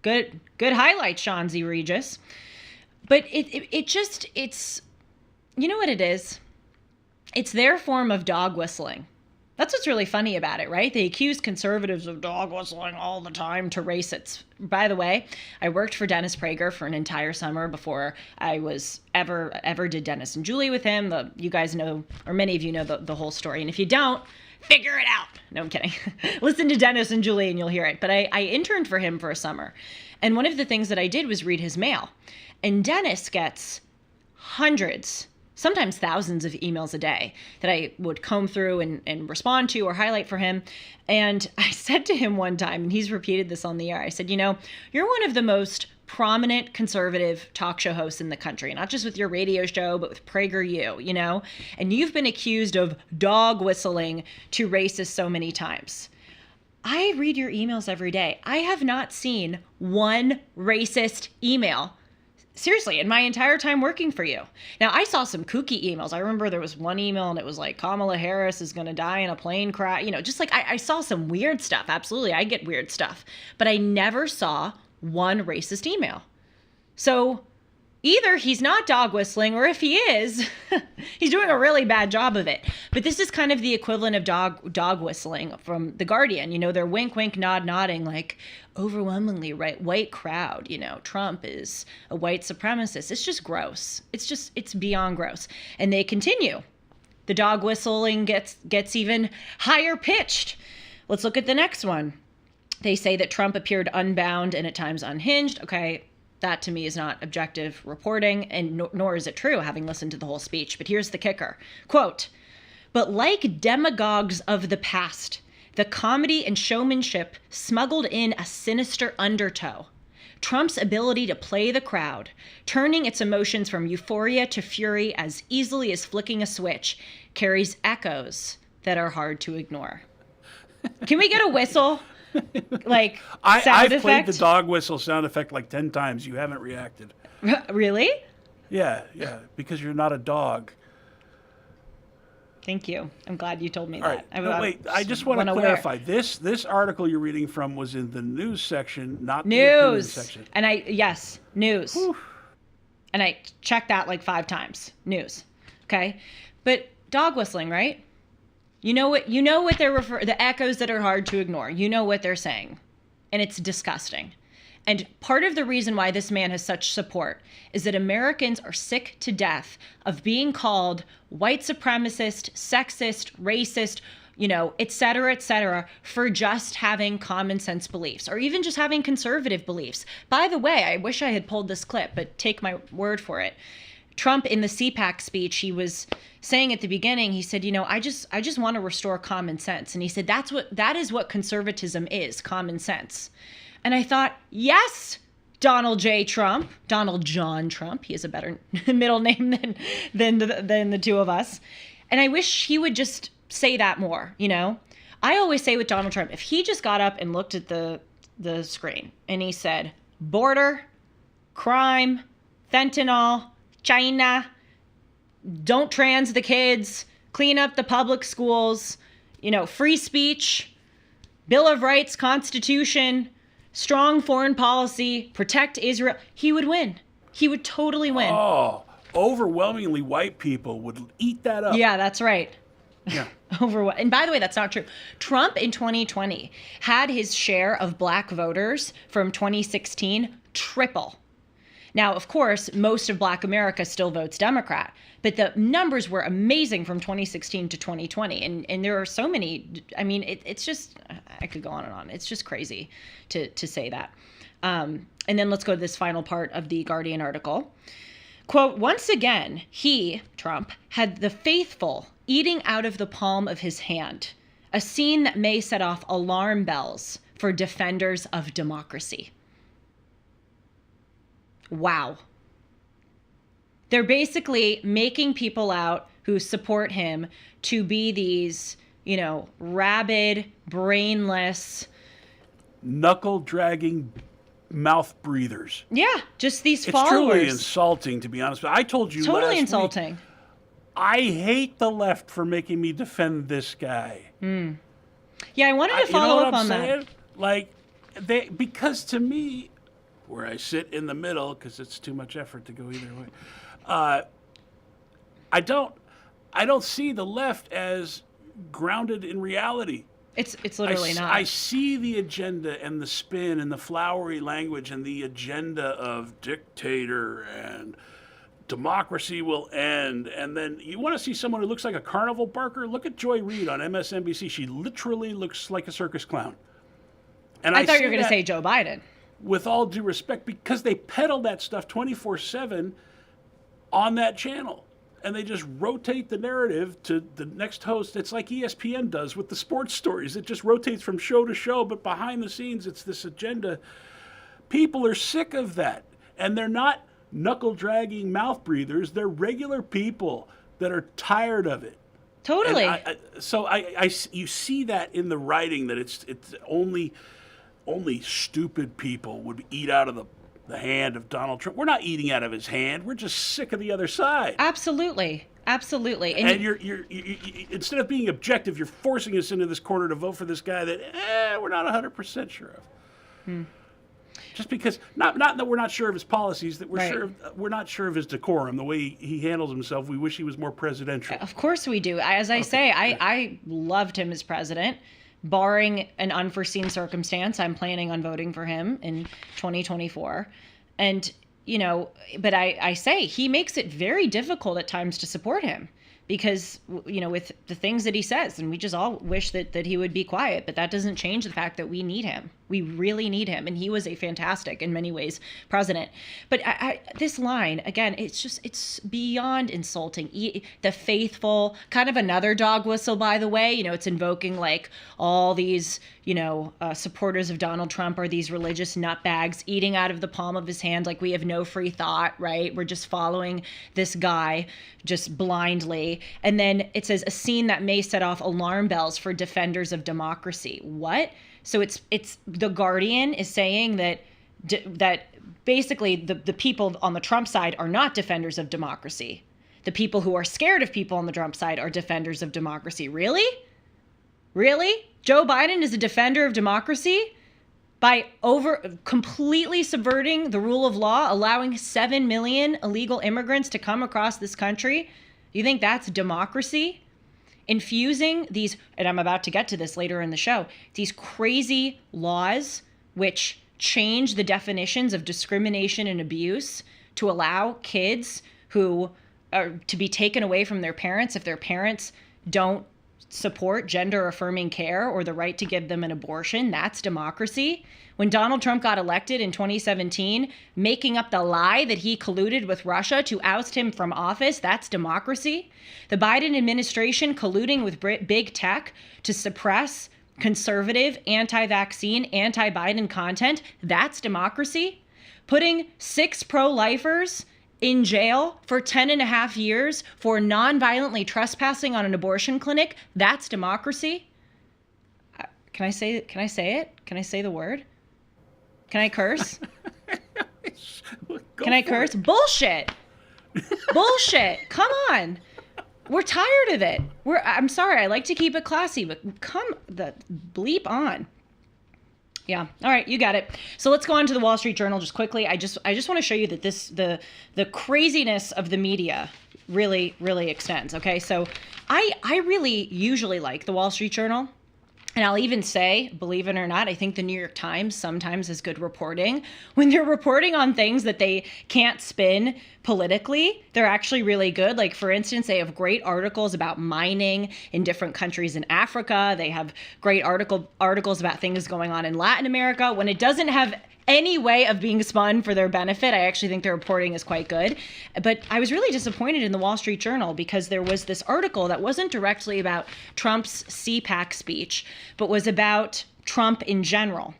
Good highlight, Sean Z. Regis. But it's, you know what it is? It's their form of dog whistling. That's what's really funny about it, right? They accuse conservatives of dog whistling all the time to racists. By the way, I worked for Dennis Prager for an entire summer before I was ever did Dennis and Julie with him. You guys know, or many of you know the whole story. And if you don't, figure it out. No, I'm kidding. Listen to Dennis and Julie and you'll hear it. But I interned for him for a summer. And one of the things that I did was read his mail. And Dennis gets hundreds, sometimes thousands of emails a day that I would comb through and respond to or highlight for him. And I said to him one time, and he's repeated this on the air, I said, you know, you're one of the most prominent conservative talk show hosts in the country, not just with your radio show, but with PragerU, you know, and you've been accused of dog whistling to racists so many times. I read your emails every day. I have not seen one racist email Seriously, in my entire time working for you. Now, I saw some kooky emails. I remember there was one email and it was like, Kamala Harris is going to die in a plane crash. Just like I saw some weird stuff. Absolutely, I get weird stuff. But I never saw one racist email. So either he's not dog whistling, or if he is, he's doing a really bad job of it. But this is kind of the equivalent of dog whistling from The Guardian. They're wink, wink, nod, nodding, like overwhelmingly white crowd. Trump is a white supremacist. It's just gross. It's beyond gross. And they continue. The dog whistling gets even higher pitched. Let's look at the next one. They say that Trump appeared unbound and at times unhinged. Okay. That to me is not objective reporting, and nor is it true, having listened to the whole speech. But here's the kicker. Quote, "But like demagogues of the past, the comedy and showmanship smuggled in a sinister undertow. Trump's ability to play the crowd, turning its emotions from euphoria to fury as easily as flicking a switch, carries echoes that are hard to ignore." Can we get a whistle? Like sound I've effect? played the dog whistle sound effect like 10 times. You haven't reacted. Really? Yeah, because you're not a dog. Thank you. I'm glad you told me All that. right. Wait, I just want to clarify. This article you're reading from was in the news section, not the opinion section. And news. Whew. And I checked that like 5 times. News. Okay? But dog whistling, right? You know what they're the echoes that are hard to ignore. You know what they're saying. And it's disgusting. And part of the reason why this man has such support is that Americans are sick to death of being called white supremacist, sexist, racist, et cetera, for just having common sense beliefs or even just having conservative beliefs. By the way, I wish I had pulled this clip, but take my word for it. Trump in the CPAC speech, he was saying at the beginning, he said, I just want to restore common sense. And he said, that is what conservatism is, common sense. And I thought, yes, Donald John Trump. He has a better middle name than the two of us. And I wish he would just say that more, I always say with Donald Trump, if he just got up and looked at the screen and he said, border, crime, fentanyl, China, don't trans the kids, clean up the public schools, free speech, Bill of Rights, Constitution, strong foreign policy, protect Israel, he would win. He would totally win. Oh, overwhelmingly white people would eat that up. Yeah, that's right. Yeah. And by the way, that's not true. Trump in 2020 had his share of black voters from 2016 triple. Now, of course, most of Black America still votes Democrat, but the numbers were amazing from 2016 to 2020. And there are so many, it's just, I could go on and on. It's just crazy to say that. And then let's go to this final part of the Guardian article. Quote, "Once again, he, Trump, had the faithful eating out of the palm of his hand, a scene that may set off alarm bells for defenders of democracy." Wow. They're basically making people out who support him to be these, rabid, brainless, knuckle-dragging mouth breathers. Yeah, just these it's followers. It's truly insulting, to be honest. But I told you totally last insulting. Week, I hate the left for making me defend this guy. Yeah, I wanted to follow up on that. Like, because to me, where I sit in the middle, because it's too much effort to go either way, I don't see the left as grounded in reality. It's literally not. I see the agenda and the spin and the flowery language and the agenda of dictator and democracy will end. And then you want to see someone who looks like a carnival barker? Look at Joy Reid on MSNBC. She literally looks like a circus clown. And I thought you were going to say Joe Biden. With all due respect, because they peddle that stuff 24/7 on that channel. And they just rotate the narrative to the next host. It's like ESPN does with the sports stories. It just rotates from show to show, but behind the scenes, it's this agenda. People are sick of that. And they're not knuckle-dragging mouth breathers. They're regular people that are tired of it. Totally. You see that in the writing, that it's only stupid people would eat out of the the hand of Donald Trump. We're not eating out of his hand. We're just sick of the other side. Absolutely. Absolutely. And you're instead of being objective, you're forcing us into this corner to vote for this guy that we're not 100% sure of. Just because, not that we're not sure of his policies, that we're not sure of his decorum, the way he handles himself. We wish he was more presidential. Of course we do. As I say, I loved him as president. Barring an unforeseen circumstance, I'm planning on voting for him in 2024. And, but I say he makes it very difficult at times to support him because, with the things that he says, and we just all wish that he would be quiet, but that doesn't change the fact that we need him. We really need him. And he was a fantastic, in many ways, president. But this line, again, it's beyond insulting. The faithful, kind of another dog whistle, by the way. It's invoking like all these, supporters of Donald Trump are these religious nutbags eating out of the palm of his hand. Like we have no free thought, right? We're just following this guy just blindly. And then it says a scene that may set off alarm bells for defenders of democracy. What? So it's The Guardian is saying that basically the people on the Trump side are not defenders of democracy. The people who are scared of people on the Trump side are defenders of democracy. Really? Really? Joe Biden is a defender of democracy by completely subverting the rule of law, allowing 7 million illegal immigrants to come across this country. Do you think that's democracy? Infusing these, and I'm about to get to this later in the show, these crazy laws which change the definitions of discrimination and abuse to allow kids who are to be taken away from their parents if their parents don't support gender affirming care or the right to give them an abortion. That's democracy. When Donald Trump got elected in 2017, making up the lie that he colluded with Russia to oust him from office, that's democracy. The Biden administration colluding with big tech to suppress conservative, anti-vaccine, anti-Biden content, that's democracy. Putting 6 pro-lifers in jail for 10.5 years for non-violently trespassing on an abortion clinic, that's democracy. Can I say it? Can I say the word? Can I curse? Can I curse? Bullshit. Bullshit. Come on. We're tired of it. I'm sorry. I like to keep it classy, but come the bleep on. Yeah. All right. You got it. So let's go on to the Wall Street Journal just quickly. I just want to show you that the craziness of the media really, really extends. Okay. So I really usually like the Wall Street Journal. And I'll even say, believe it or not, I think the New York Times sometimes is good reporting. When they're reporting on things that they can't spin politically, they're actually really good. Like, for instance, they have great articles about mining in different countries in Africa. They have great articles about things going on in Latin America. When it doesn't have any way of being spun for their benefit, I actually think their reporting is quite good. But I was really disappointed in the Wall Street Journal because there was this article that wasn't directly about Trump's CPAC speech, but was about Trump in general.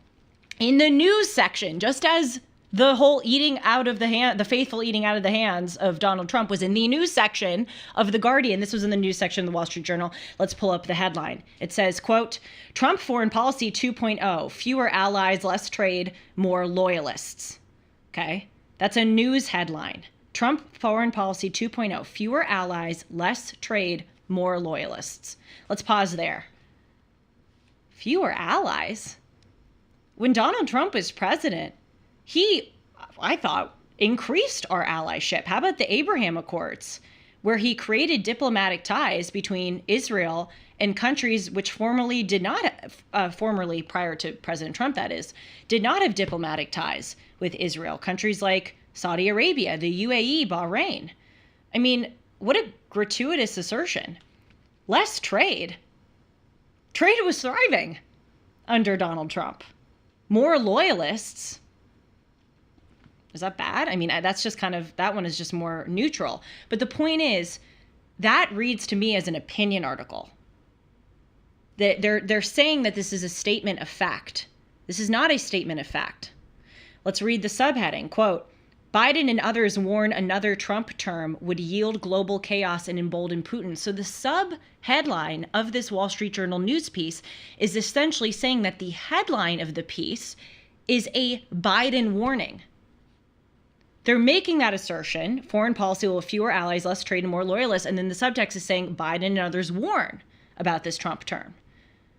In the news section, just as the whole the faithful eating out of the hands of Donald Trump was in the news section of The Guardian. This was in the news section of the Wall Street Journal. Let's pull up the headline. It says, quote, Trump foreign policy 2.0, fewer allies, less trade, more loyalists. Okay, that's a news headline. Trump foreign policy 2.0, fewer allies, less trade, more loyalists. Let's pause there. Fewer allies? When Donald Trump was president, he, I thought, increased our allyship. How about the Abraham Accords, where he created diplomatic ties between Israel and countries which formerly did not, prior to President Trump, that is, did not have diplomatic ties with Israel. Countries like Saudi Arabia, the UAE, Bahrain. I mean, what a gratuitous assertion. Less trade. Trade was thriving under Donald Trump. More loyalists. Is that bad? I mean, that's just that one is just more neutral. But the point is, that reads to me as an opinion article. They're saying that this is a statement of fact. This is not a statement of fact. Let's read the subheading. Quote, Biden and others warn another Trump term would yield global chaos and embolden Putin. So the subheadline of this Wall Street Journal news piece is essentially saying that the headline of the piece is a Biden warning. They're making that assertion, foreign policy will have fewer allies, less trade, and more loyalists. And then the subtext is saying Biden and others warn about this Trump term.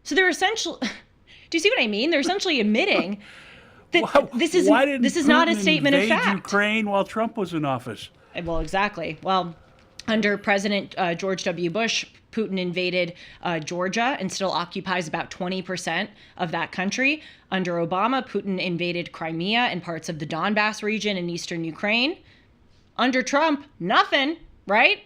So they're essentially, do you see what I mean? They're essentially admitting that this is not a statement of fact. Ukraine while Trump was in office. Well, exactly. Well, under President George W. Bush, Putin invaded Georgia and still occupies about 20% of that country. Under Obama, Putin invaded Crimea and parts of the Donbass region in eastern Ukraine. Under Trump, nothing, right?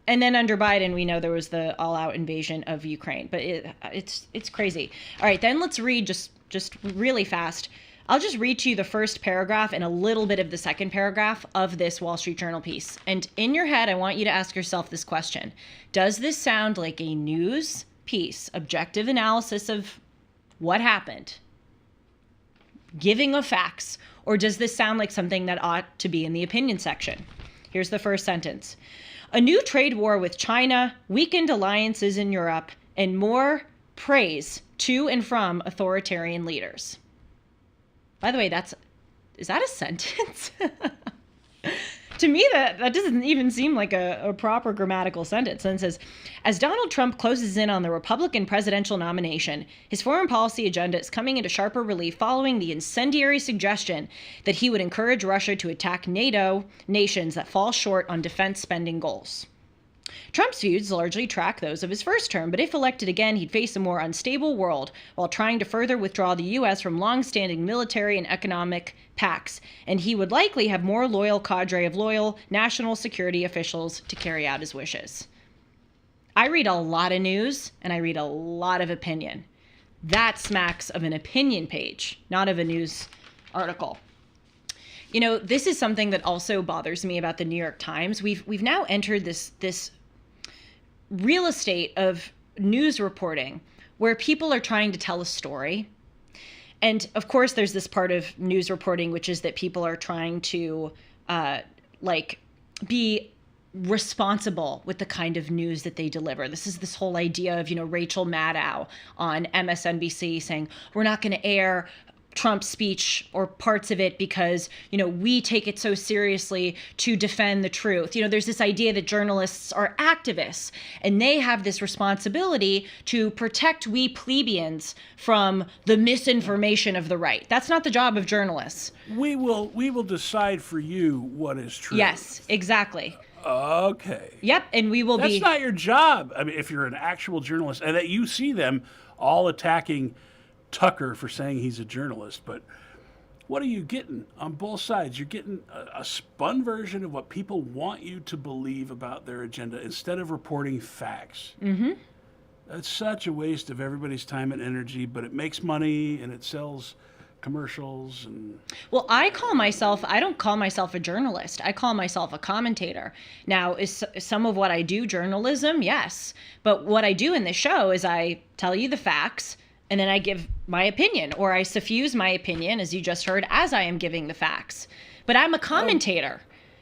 And then under Biden, we know there was the all-out invasion of Ukraine. But it's crazy. All right, then let's read just really fast. I'll just read to you the first paragraph and a little bit of the second paragraph of this Wall Street Journal piece. And in your head, I want you to ask yourself this question. Does this sound like a news piece, objective analysis of what happened, giving of facts, or does this sound like something that ought to be in the opinion section? Here's the first sentence. A new trade war with China, weakened alliances in Europe, and more praise to and from authoritarian leaders. By the way, is that a sentence? To me, that doesn't even seem like a proper grammatical sentence. And it says, as Donald Trump closes in on the Republican presidential nomination, his foreign policy agenda is coming into sharper relief following the incendiary suggestion that he would encourage Russia to attack NATO nations that fall short on defense spending goals. Trump's views largely track those of his first term, but if elected again, he'd face a more unstable world while trying to further withdraw the U.S. from long-standing military and economic pacts, and he would likely have more loyal cadre of loyal national security officials to carry out his wishes. I read a lot of news, and I read a lot of opinion. That smacks of an opinion page, not of a news article. You know, this is something that also bothers me about the New York Times. We've now entered this real estate of news reporting where people are trying to tell a story. And of course, there's this part of news reporting, which is that people are trying to be responsible with the kind of news that they deliver. This is this whole idea of, Rachel Maddow on MSNBC saying, we're not going to air Trump's speech or parts of it because, we take it so seriously to defend the truth. There's this idea that journalists are activists and they have this responsibility to protect we plebeians from the misinformation of the right. That's not the job of journalists. We will decide for you what is true. Yes, exactly. Okay. Yep, and we will That's not your job. I mean, if you're an actual journalist and that you see them all attacking Tucker for saying he's a journalist, but what are you getting on both sides? You're getting a spun version of what people want you to believe about their agenda instead of reporting facts. Mm-hmm. That's such a waste of everybody's time and energy, but it makes money and it sells commercials. And well, I don't call myself a journalist. I call myself a commentator. Now, is some of what I do journalism? Yes. But what I do in this show is I tell you the facts, and then I give my opinion, or I suffuse my opinion, as you just heard, as I am giving the facts. But I'm a commentator,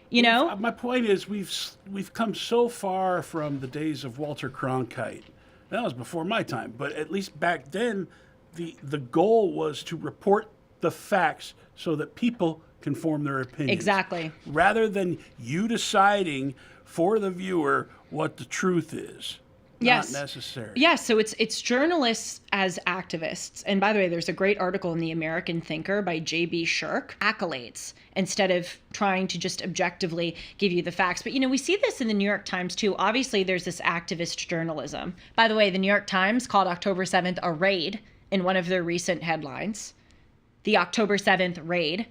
My point is we've come so far from the days of Walter Cronkite. That was before my time, but at least back then, the goal was to report the facts so that people can form their opinions. Exactly. Rather than you deciding for the viewer what the truth is. Yes. Not necessary. Yes, so it's journalists as activists. And by the way, there's a great article in The American Thinker by J.B. Shirk, accolades, instead of trying to just objectively give you the facts. But, we see this in the New York Times, too. Obviously, there's this activist journalism. By the way, the New York Times called October 7th a raid in one of their recent headlines. The October 7th raid.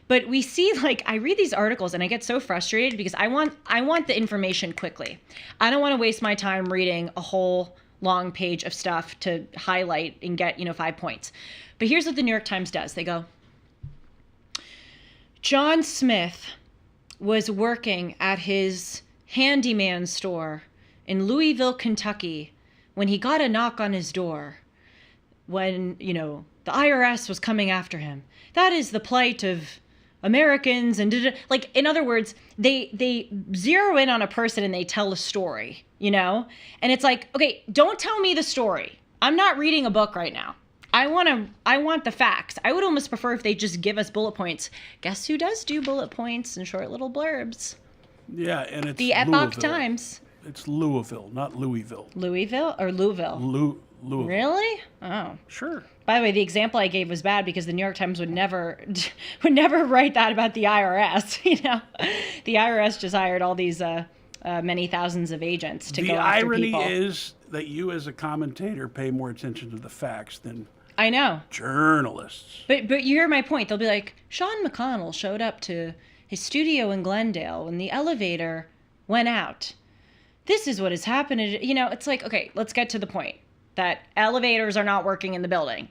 But we see, I read these articles and I get so frustrated because I want the information quickly. I don't want to waste my time reading a whole long page of stuff to highlight and get, 5 points. But here's what the New York Times does. They go, John Smith was working at his handyman store in Louisville, Kentucky, when he got a knock on his door. When, the IRS was coming after him. That is the plight of Americans, and in other words, they zero in on a person and they tell a story, and it's like, okay, don't tell me the story. I'm not reading a book right now. I want the facts. I would almost prefer if they just give us bullet points. Guess who does do bullet points and short little blurbs? Yeah, and it's the Epoch Times. It's Louisville, not Louisville. Louisville or Louisville? Louisville. Really? Oh. Sure. By the way, the example I gave was bad because the New York Times would never write that about the IRS. The IRS just hired all these many thousands of agents to go after people. The irony is that you, as a commentator, pay more attention to the facts than I know journalists. But you hear my point. They'll be like, Sean McConnell showed up to his studio in Glendale when the elevator went out. This is what has happened. It's like, okay, let's get to the point. That elevators are not working in the building,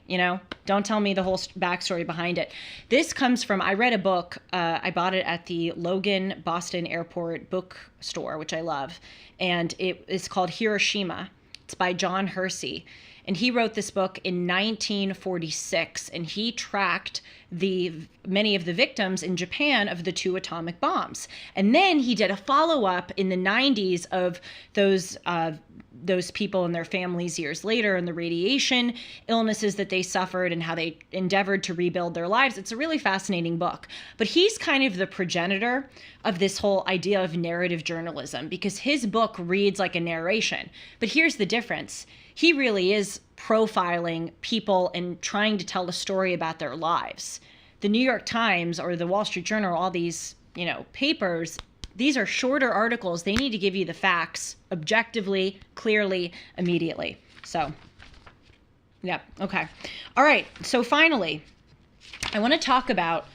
Don't tell me the whole backstory behind it. This comes from, I read a book, I bought it at the Logan Boston Airport bookstore, which I love, and it is called Hiroshima. It's by John Hersey, and he wrote this book in 1946, and he tracked many of the victims in Japan of the 2 atomic bombs. And then he did a follow-up in the 90s of those people and their families years later, and the radiation illnesses that they suffered and how they endeavored to rebuild their lives. It's a really fascinating book. But he's kind of the progenitor of this whole idea of narrative journalism because his book reads like a narration. But here's the difference. He really is profiling people and trying to tell a story about their lives. The New York Times or the Wall Street Journal, all these, papers, these are shorter articles. They need to give you the facts objectively, clearly, immediately. So, yeah, okay. All right, so finally, I want to talk about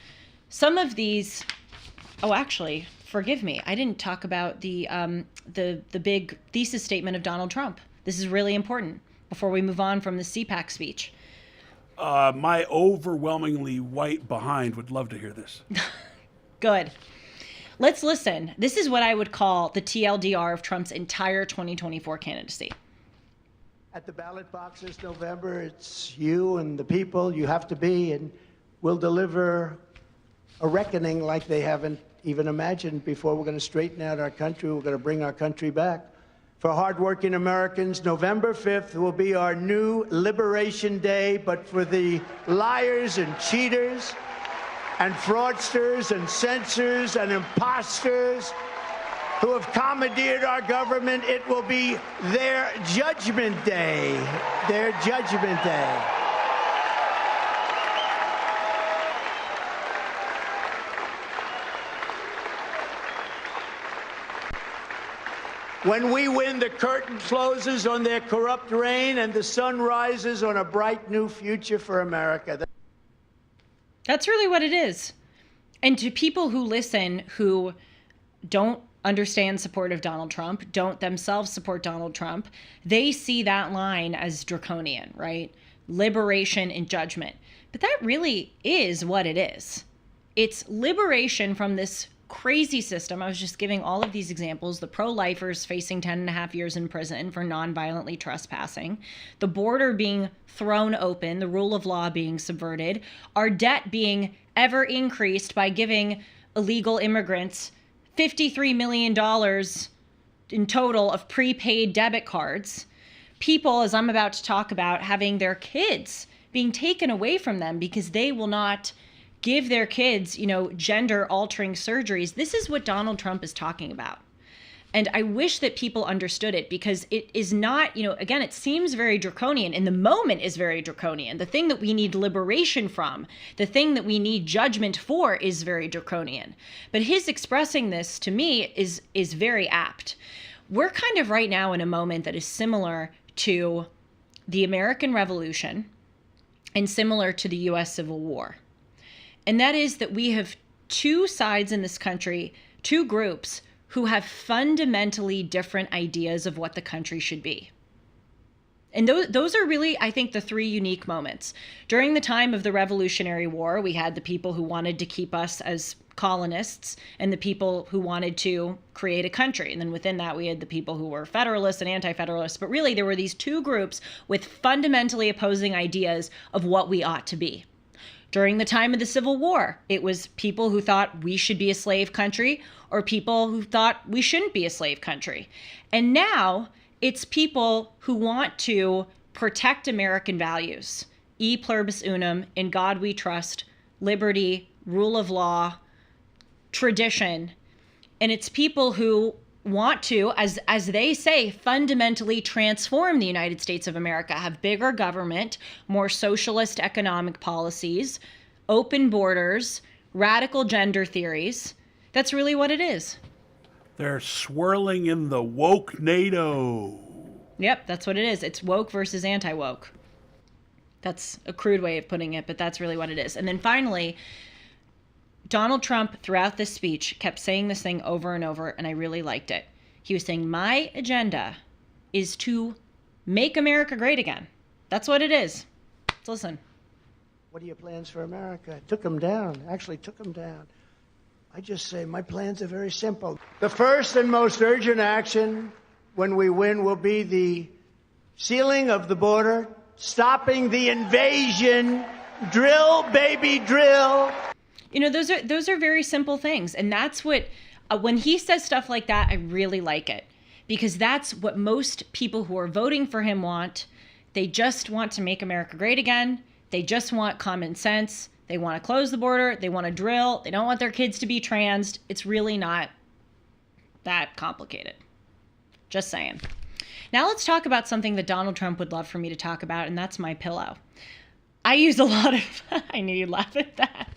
some of these. Oh, actually, forgive me. I didn't talk about the big thesis statement of Donald Trump. This is really important before we move on from the CPAC speech. My overwhelmingly white behind would love to hear this. Good. Let's listen. This is what I would call the TLDR of Trump's entire 2024 candidacy. At the ballot box this November, it's you and the people you have to be, and we'll deliver a reckoning like they haven't even imagined before. We're going to straighten out our country. We're going to bring our country back. For hardworking Americans, November 5th will be our new Liberation Day, but for the liars and cheaters and fraudsters and censors and imposters who have commandeered our government, it will be their Judgment Day. Their Judgment Day. When we win, the curtain closes on their corrupt reign and the sun rises on a bright new future for America. That's really what it is. And to people who listen who don't understand support of Donald Trump, don't themselves support Donald Trump, they see that line as draconian, right? Liberation and judgment. But that really is what it is. It's liberation from this crazy system. I was just giving all of these examples. The pro-lifers facing 10.5 years in prison for non-violently trespassing, the border being thrown open, the rule of law being subverted, our debt being ever increased by giving illegal immigrants $53 million in total of prepaid debit cards, people, as I'm about to talk about, having their kids being taken away from them because they will not give their kids, gender-altering surgeries. This is what Donald Trump is talking about. And I wish that people understood it because it is not, again, it seems very draconian. In the moment is very draconian. The thing that we need liberation from, the thing that we need judgment for is very draconian. But his expressing this to me is very apt. We're kind of right now in a moment that is similar to the American Revolution and similar to the U.S. Civil War. And that is that we have two sides in this country, two groups who have fundamentally different ideas of what the country should be. And those are really, I think, the three unique moments. During the time of the Revolutionary War, we had the people who wanted to keep us as colonists and the people who wanted to create a country. And then within that, we had the people who were federalists and anti-federalists. But really, there were these two groups with fundamentally opposing ideas of what we ought to be. During the time of the Civil War, it was people who thought we should be a slave country or people who thought we shouldn't be a slave country. And now it's people who want to protect American values e pluribus unum, in God we trust, liberty, rule of law, tradition. And it's people who want to, as they say, fundamentally transform the United States of America, have bigger government, more socialist economic policies, open borders, radical gender theories. That's really what it is. They're swirling in the woke NATO. Yep, that's what it is. It's woke versus anti-woke. That's a crude way of putting it, but that's really what it is. And then finally, Donald Trump, throughout this speech, kept saying this thing over and over, and I really liked it. He was saying, my agenda is to make America great again. That's what it is. Let's listen. What are your plans for America? Took them down. Actually took them down. I just say my plans are very simple. The first and most urgent action when we win will be the sealing of the border, stopping the invasion, drill, baby, drill. You know, those are very simple things. And that's what, when he says stuff like that, I really like it. Because that's what most people who are voting for him want. They just want to make America great again. They just want common sense. They want to close the border. They want to drill. They don't want their kids to be transed. It's really not that complicated. Just saying. Now let's talk about something that Donald Trump would love for me to talk about, and that's my pillow. I use a lot of, I knew you'd laugh at that.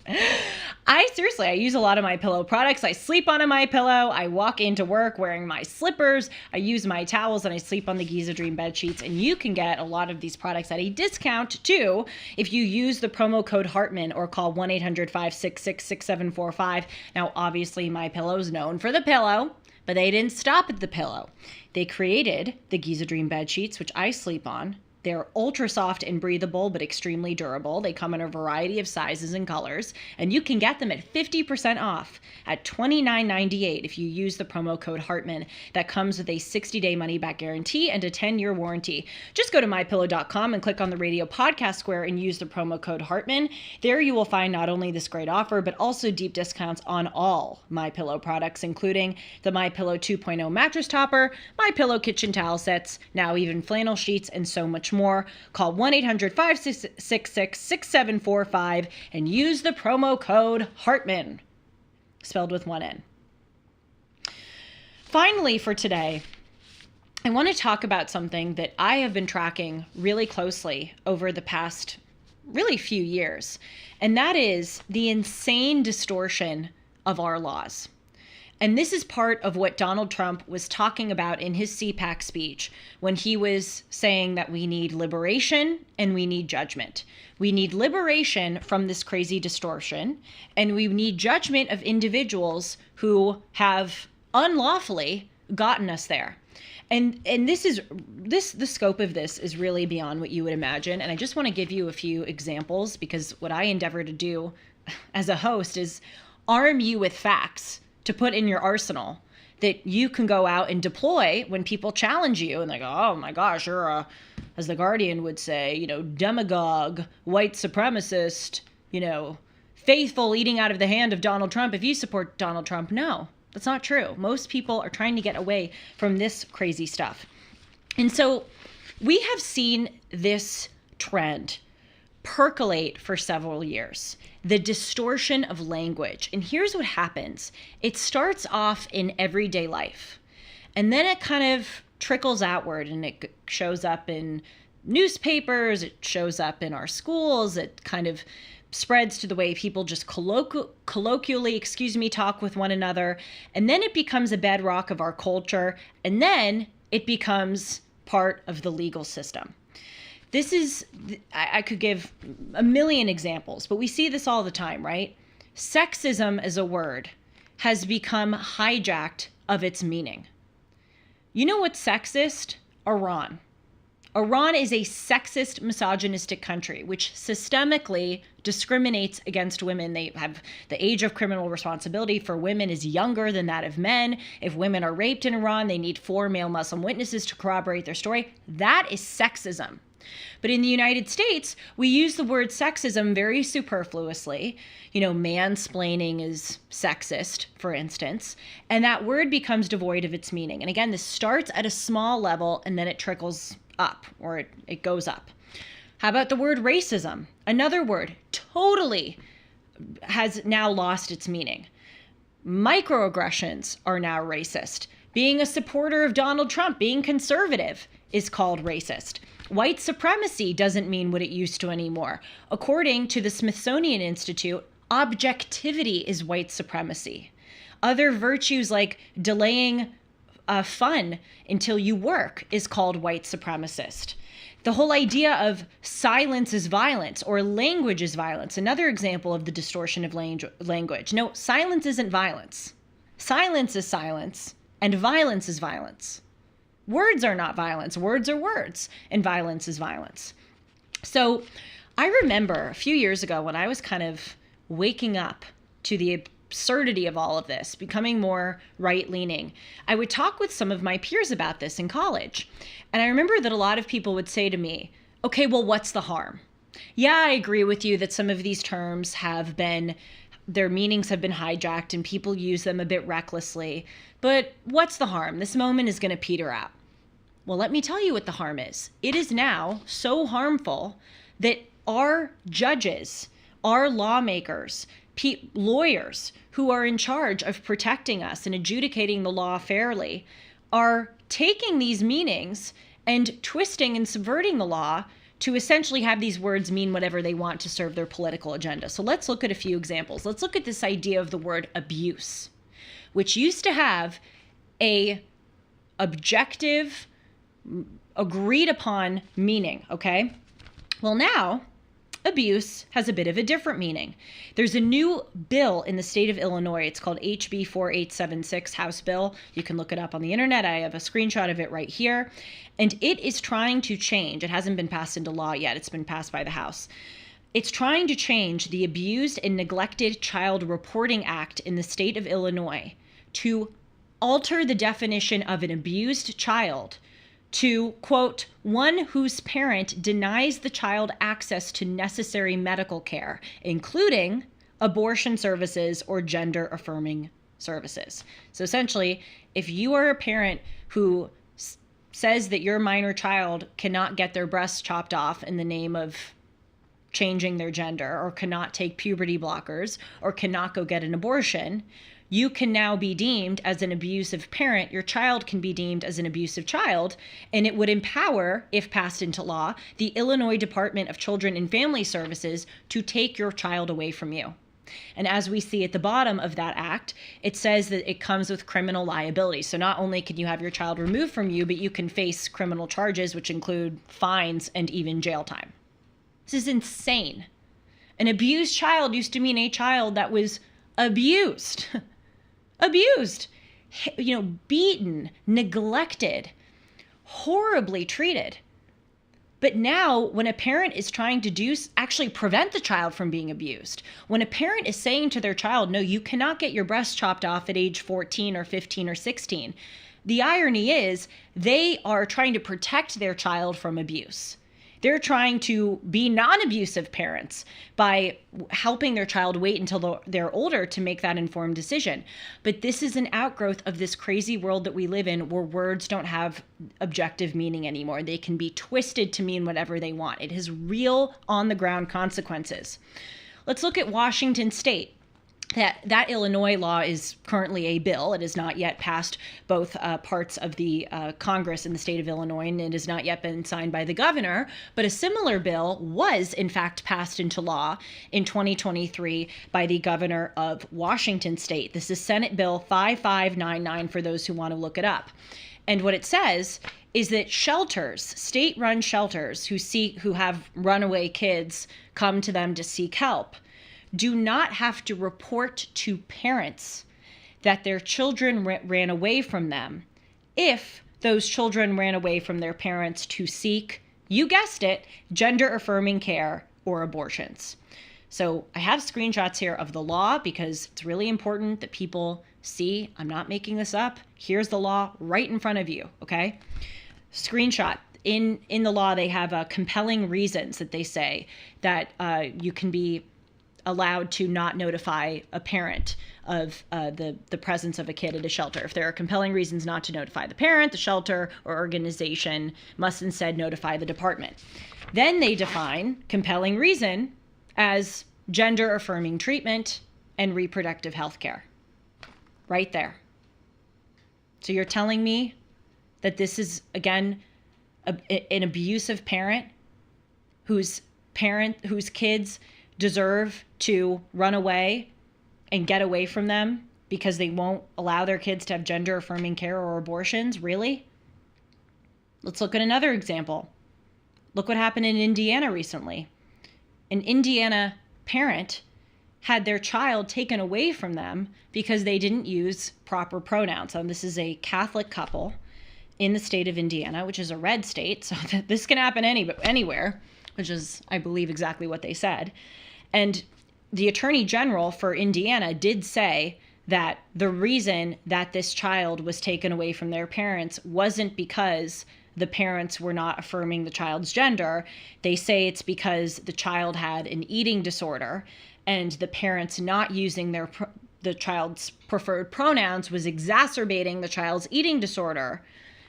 I use a lot of my pillow products. I sleep on a my pillow. I walk into work wearing my slippers. I use my towels and I sleep on the Giza Dream bed sheets. And you can get a lot of these products at a discount too if you use the promo code Hartman or call 1-800-566-6745. Now, obviously, my pillow is known for the pillow, but they didn't stop at the pillow. They created the Giza Dream bed sheets, which I sleep on. They're ultra soft and breathable, but extremely durable. They come in a variety of sizes and colors, and you can get them at 50% off at $29.98 if you use the promo code Hartman. That comes with a 60-day money-back guarantee and a 10-year warranty. Just go to mypillow.com and click on the radio podcast square and use the promo code Hartman. There you will find not only this great offer, but also deep discounts on all MyPillow products, including the MyPillow 2.0 mattress topper, MyPillow kitchen towel sets, now even flannel sheets, and so much more. Call 1-800-566-6745 and use the promo code Hartman, spelled with one N. Finally, for today, I want to talk about something that I have been tracking really closely over the past really few years, and that is the insane distortion of our laws. And this is part of what Donald Trump was talking about in his CPAC speech when he was saying that we need liberation and we need judgment. We need liberation from this crazy distortion, and we need judgment of individuals who have unlawfully gotten us there. And the scope of this is really beyond what you would imagine. And I just want to give you a few examples, because what I endeavor to do as a host is arm you with facts to put in your arsenal that you can go out and deploy when people challenge you and they go, oh my gosh, you're a, as the Guardian would say, demagogue, white supremacist, faithful eating out of the hand of Donald Trump if you support Donald Trump. No, that's not true. Most people are trying to get away from this crazy stuff. And so we have seen this trend percolate for several years. The distortion of language. And here's what happens. It starts off in everyday life, and then it kind of trickles outward, and it shows up in newspapers, it shows up in our schools, it kind of spreads to the way people just colloquially, talk with one another, and then it becomes a bedrock of our culture, and then it becomes part of the legal system. This is, I could give a million examples, but we see this all the time, right? Sexism as a word has become hijacked of its meaning. You know what's sexist? Iran. Iran is a sexist, misogynistic country, which systemically discriminates against women. They have the age of criminal responsibility for women is younger than that of men. If women are raped in Iran, they need 4 male Muslim witnesses to corroborate their story. That is sexism. But in the United States, we use the word sexism very superfluously. Mansplaining is sexist, for instance, and that word becomes devoid of its meaning. And again, this starts at a small level and then it trickles up, or it goes up. How about the word racism? Another word totally has now lost its meaning. Microaggressions are now racist. Being a supporter of Donald Trump, being conservative, is called racist. White supremacy doesn't mean what it used to anymore. According to the Smithsonian Institute, objectivity is white supremacy. Other virtues like delaying fun until you work is called white supremacist. The whole idea of silence is violence or language is violence. Another example of the distortion of language. No, silence isn't violence. Silence is silence, and violence is violence. Words are not violence. Words are words, and violence is violence. So I remember a few years ago when I was kind of waking up to the absurdity of all of this, becoming more right-leaning, I would talk with some of my peers about this in college. And I remember that a lot of people would say to me, okay, well, what's the harm? Yeah, I agree with you that some of these terms have been, their meanings have been hijacked and people use them a bit recklessly. But what's the harm? This moment is going to peter out. Well, let me tell you what the harm is. It is now so harmful that our judges, our lawmakers, lawyers who are in charge of protecting us and adjudicating the law fairly are taking these meanings and twisting and subverting the law to essentially have these words mean whatever they want to serve their political agenda. So let's look at a few examples. Let's look at this idea of the word abuse, which used to have a objective, agreed upon meaning, okay? Well, now abuse has a bit of a different meaning. There's a new bill in the state of Illinois. It's called HB 4876 House Bill. You can look it up on the internet. I have a screenshot of it right here. And it is trying to change. It hasn't been passed into law yet. It's been passed by the House. It's trying to change the Abused and Neglected Child Reporting Act in the state of Illinois to alter the definition of an abused child to, quote, one whose parent denies the child access to necessary medical care, including abortion services or gender-affirming services. So essentially, if you are a parent who says that your minor child cannot get their breasts chopped off in the name of changing their gender, or cannot take puberty blockers, or cannot go get an abortion, you can now be deemed as an abusive parent. Your child can be deemed as an abusive child, and it would empower, if passed into law, the Illinois Department of Children and Family Services to take your child away from you. And as we see at the bottom of that act, it says that it comes with criminal liability. So not only can you have your child removed from you, but you can face criminal charges, which include fines and even jail time. This is insane. An abused child used to mean a child that was abused. Abused, beaten, neglected, horribly treated. But now when a parent is trying to actually prevent the child from being abused, when a parent is saying to their child, no, you cannot get your breast chopped off at age 14 or 15 or 16, the irony is they are trying to protect their child from abuse. They're trying to be non-abusive parents by helping their child wait until they're older to make that informed decision. But this is an outgrowth of this crazy world that we live in where words don't have objective meaning anymore. They can be twisted to mean whatever they want. It has real on-the-ground consequences. Let's look at Washington State. That Illinois law is currently a bill. It has not yet passed both parts of the Congress in the state of Illinois, and it has not yet been signed by the governor. But a similar bill was, in fact, passed into law in 2023 by the governor of Washington State. This is Senate Bill 5599 for those who want to look it up. And what it says is that shelters, state-run shelters who have runaway kids come to them to seek help, do not have to report to parents that their children ran away from them if those children ran away from their parents to seek, you guessed it, gender-affirming care or abortions. So I have screenshots here of the law because it's really important that people see, I'm not making this up, here's the law right in front of you, okay? Screenshot. In the law, they have compelling reasons that they say that you can be allowed to not notify a parent of the presence of a kid at a shelter. If there are compelling reasons not to notify the parent, the shelter or organization must instead notify the department. Then they define compelling reason as gender affirming treatment and reproductive health care. Right there. So you're telling me that this is, again, an abusive parent whose kids deserve to run away and get away from them because they won't allow their kids to have gender affirming care or abortions? Really? Let's look at another example. Look what happened in Indiana recently. An Indiana parent had their child taken away from them because they didn't use proper pronouns. And this is a Catholic couple in the state of Indiana, which is a red state, so this can happen anywhere, which is, I believe, exactly what they said. And the Attorney General for Indiana did say that the reason that this child was taken away from their parents wasn't because the parents were not affirming the child's gender. They say it's because the child had an eating disorder, and the parents not using the child's preferred pronouns was exacerbating the child's eating disorder.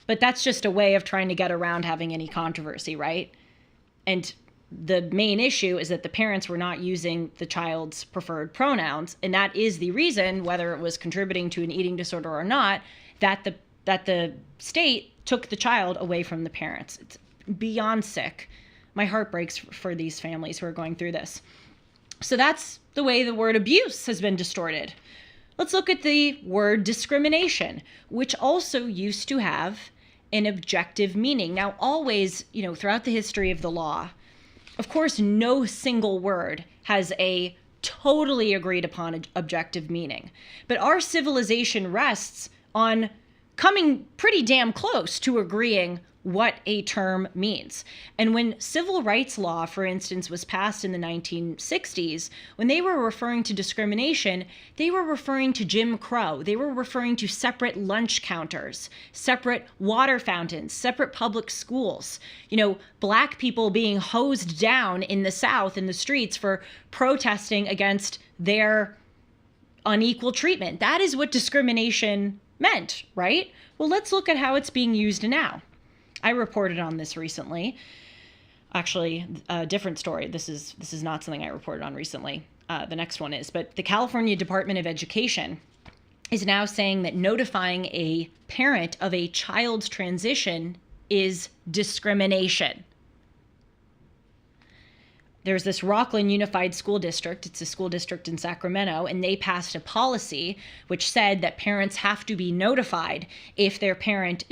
But that's just a way of trying to get around having any controversy, right? And the main issue is that the parents were not using the child's preferred pronouns, and that is the reason, whether it was contributing to an eating disorder or not, that the state took the child away from the parents. It's beyond sick. My heart breaks for these families who are going through this. So that's the way the word abuse has been distorted. Let's look at the word discrimination, which also used to have an objective meaning. Now, always, throughout the history of the law, of course, no single word has a totally agreed upon objective meaning. But our civilization rests on coming pretty damn close to agreeing what a term means. And when civil rights law, for instance, was passed in the 1960s, when they were referring to discrimination, they were referring to Jim Crow. They were referring to separate lunch counters, separate water fountains, separate public schools. Black people being hosed down in the South in the streets for protesting against their unequal treatment. That is what discrimination meant, right? Well, let's look at how it's being used now. I reported on this recently. Actually, a different story. This is not something I reported on recently. The next one is. But the California Department of Education is now saying that notifying a parent of a child's transition is discrimination. There's this Rockland Unified School District. It's a school district in Sacramento, and they passed a policy which said that parents have to be notified if their child,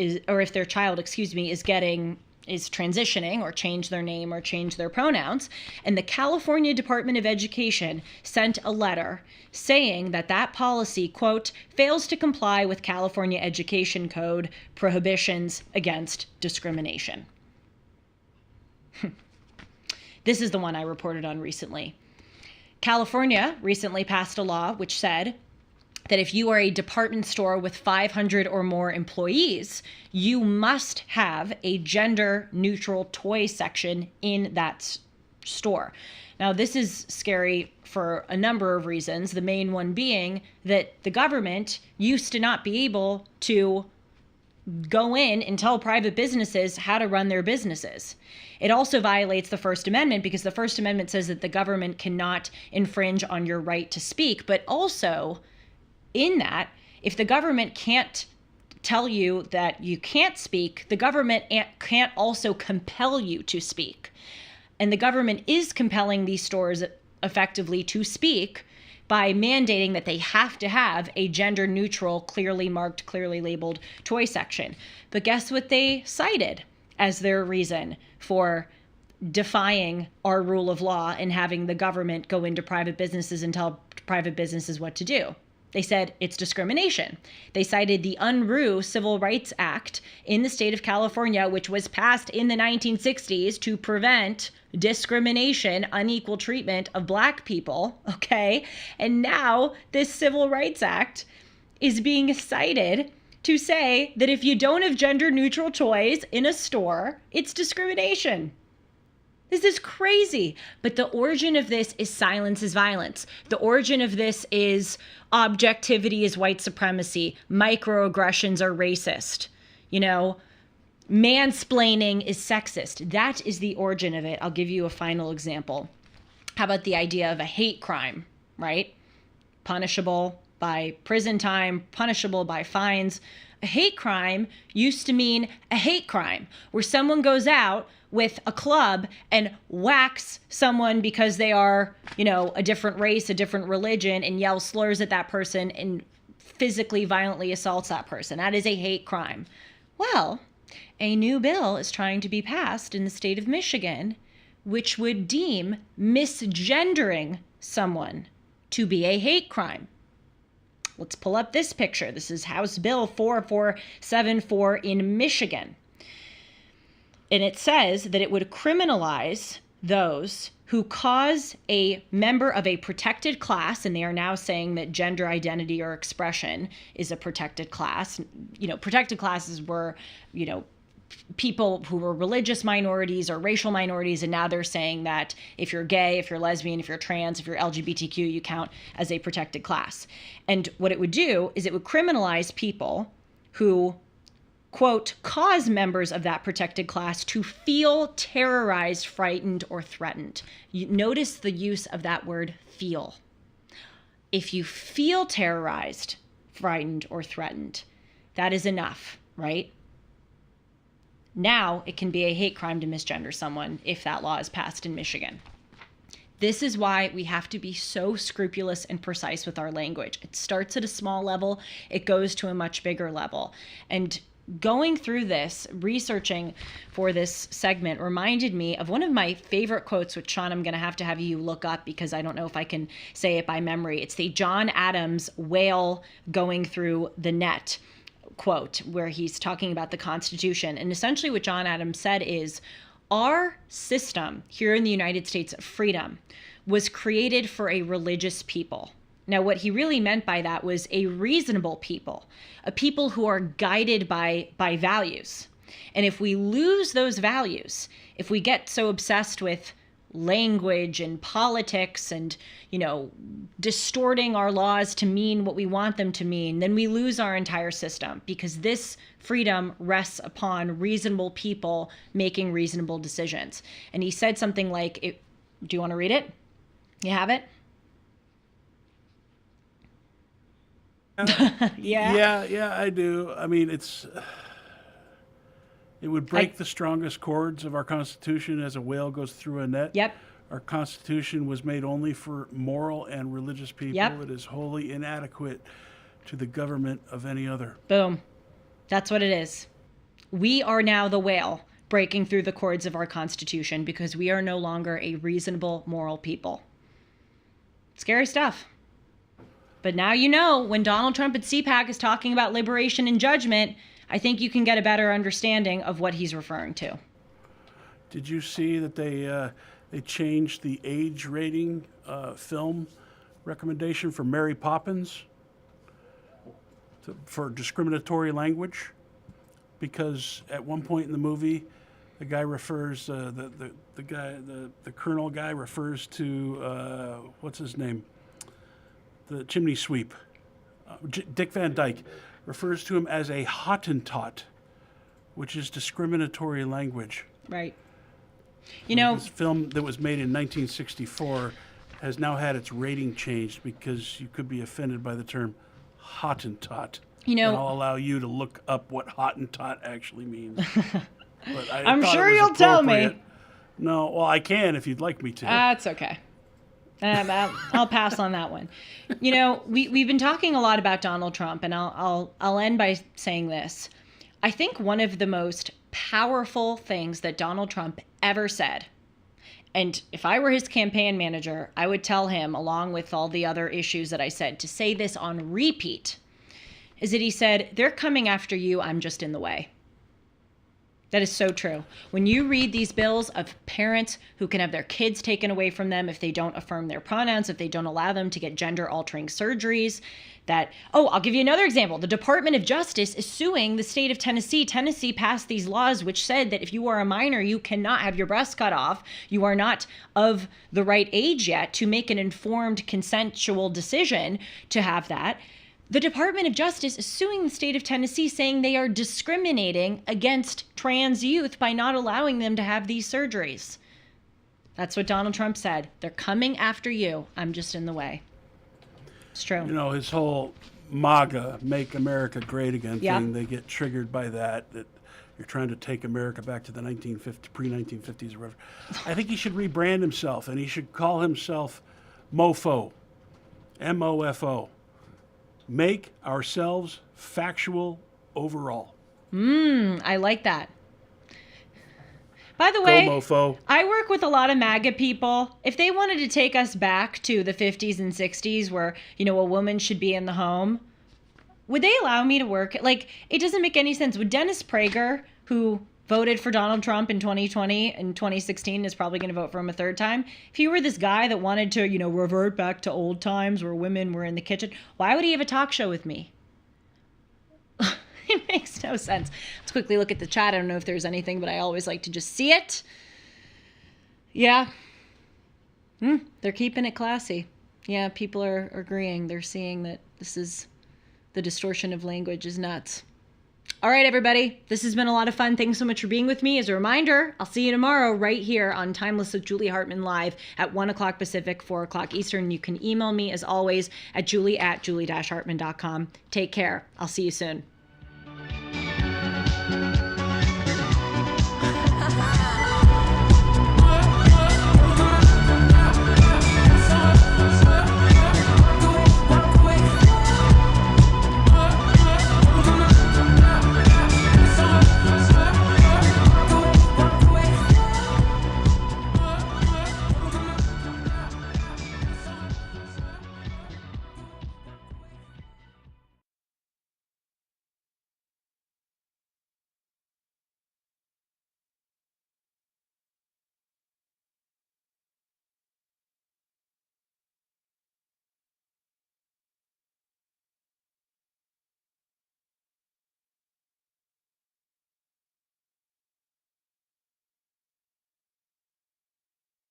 is transitioning or change their name or change their pronouns. And the California Department of Education sent a letter saying that policy, quote, fails to comply with California Education Code prohibitions against discrimination. This is the one I reported on recently. California recently passed a law which said that if you are a department store with 500 or more employees, you must have a gender-neutral toy section in that store. Now, this is scary for a number of reasons, the main one being that the government used to not be able to go in and tell private businesses how to run their businesses. It also violates the First Amendment because the First Amendment says that the government cannot infringe on your right to speak. But also in that, if the government can't tell you that you can't speak, the government can't also compel you to speak. And the government is compelling these stores effectively to speak by mandating that they have to have a gender-neutral, clearly marked, clearly labeled toy section. But guess what they cited as their reason for defying our rule of law and having the government go into private businesses and tell private businesses what to do? They said it's discrimination. They cited the Unruh Civil Rights Act in the state of California, which was passed in the 1960s to prevent discrimination, unequal treatment of Black people, okay? And now this Civil Rights Act is being cited to say that if you don't have gender-neutral toys in a store, it's discrimination. This is crazy. But the origin of this is silence is violence. The origin of this is objectivity is white supremacy. Microaggressions are racist. Mansplaining is sexist. That is the origin of it. I'll give you a final example. How about the idea of a hate crime, right? Punishable by prison time, punishable by fines. A hate crime used to mean a hate crime, where someone goes out with a club and whacks someone because they are, a different race, a different religion, and yells slurs at that person and physically, violently assaults that person. That is a hate crime. Well, a new bill is trying to be passed in the state of Michigan, which would deem misgendering someone to be a hate crime. Let's pull up this picture. This is House Bill 4474 in Michigan. And it says that it would criminalize those who cause a member of a protected class, and they are now saying that gender identity or expression is a protected class. Protected classes were, people who were religious minorities or racial minorities, and now they're saying that if you're gay, if you're lesbian, if you're trans, if you're LGBTQ, you count as a protected class. And what it would do is it would criminalize people who, quote, cause members of that protected class to feel terrorized, frightened, or threatened. You notice the use of that word feel. If you feel terrorized, frightened, or threatened, that is enough, right? Now it can be a hate crime to misgender someone if that law is passed in Michigan. This is why we have to be so scrupulous and precise with our language. It starts at a small level, it goes to a much bigger level. And going through this, researching for this segment, reminded me of one of my favorite quotes, which, Sean, I'm going to have you look up because I don't know if I can say it by memory. It's the John Adams whale going through the net quote, where he's talking about the Constitution. And essentially what John Adams said is, our system here in the United States of freedom was created for a religious people. Now, what he really meant by that was a reasonable people, a people who are guided by values. And if we lose those values, if we get so obsessed with language and politics and, distorting our laws to mean what we want them to mean, then we lose our entire system, because this freedom rests upon reasonable people making reasonable decisions. And he said something like, do you want to read it? You have it? Yeah, I do. I mean, it would break the strongest chords of our Constitution as a whale goes through a net. Yep. Our Constitution was made only for moral and religious people. Yep. It is wholly inadequate to the government of any other. Boom. That's what it is. We are now the whale breaking through the chords of our Constitution because we are no longer a reasonable, moral people. Scary stuff. But now when Donald Trump at CPAC is talking about liberation and judgment, I think you can get a better understanding of what he's referring to. Did you see that they changed the age rating film recommendation for Mary Poppins for discriminatory language? Because at one point in the movie, the guy refers the colonel guy refers to what's his name, the chimney sweep, Dick Van Dyke, refers to him as a Hottentot, which is discriminatory language. Right. This film that was made in 1964 has now had its rating changed because you could be offended by the term Hottentot. And I'll allow you to look up what Hottentot actually means. But I'm sure you'll tell me. No, well, I can if you'd like me to. That's okay. I'll pass on that one. We've been talking a lot about Donald Trump, and I'll end by saying this. I think one of the most powerful things that Donald Trump ever said, and if I were his campaign manager, I would tell him, along with all the other issues that I said, to say this on repeat, is that he said, they're coming after you, I'm just in the way. That is so true. When you read these bills of parents who can have their kids taken away from them if they don't affirm their pronouns, if they don't allow them to get gender-altering surgeries, I'll give you another example. The Department of Justice is suing the state of Tennessee. Tennessee passed these laws which said that if you are a minor, you cannot have your breasts cut off. You are not of the right age yet to make an informed, consensual decision to have that. The Department of Justice is suing the state of Tennessee, saying they are discriminating against trans youth by not allowing them to have these surgeries. That's what Donald Trump said. They're coming after you. I'm just in the way. It's true. You know, his whole MAGA, Make America Great Again Yeah. thing, they get triggered by that you're trying to take America back to the pre-1950s or whatever. I think he should rebrand himself, and he should call himself MOFO, MOFO. Make ourselves factual overall. I like that. By the way, Go MOFO. I work with a lot of MAGA people. If they wanted to take us back to the 50s and 60s where, you know, a woman should be in the home, would they allow me to work? Like, it doesn't make any sense. Would Dennis Prager, who voted for Donald Trump in 2020 and 2016, is probably going to vote for him a third time. If he were this guy that wanted to, you know, revert back to old times where women were in the kitchen, why would he have a talk show with me? It makes no sense. Let's quickly look at the chat. I don't know if there's anything, but I always like to just see it. Yeah. They're keeping it classy. Yeah, people are agreeing. They're seeing that this is, the distortion of language is nuts. All right, everybody. This has been a lot of fun. Thanks so much for being with me. As a reminder, I'll see you tomorrow right here on Timeless with Julie Hartman live at 1 o'clock Pacific, 4 o'clock Eastern. You can email me, as always, at julie@julie-hartman.com. Take care. I'll see you soon.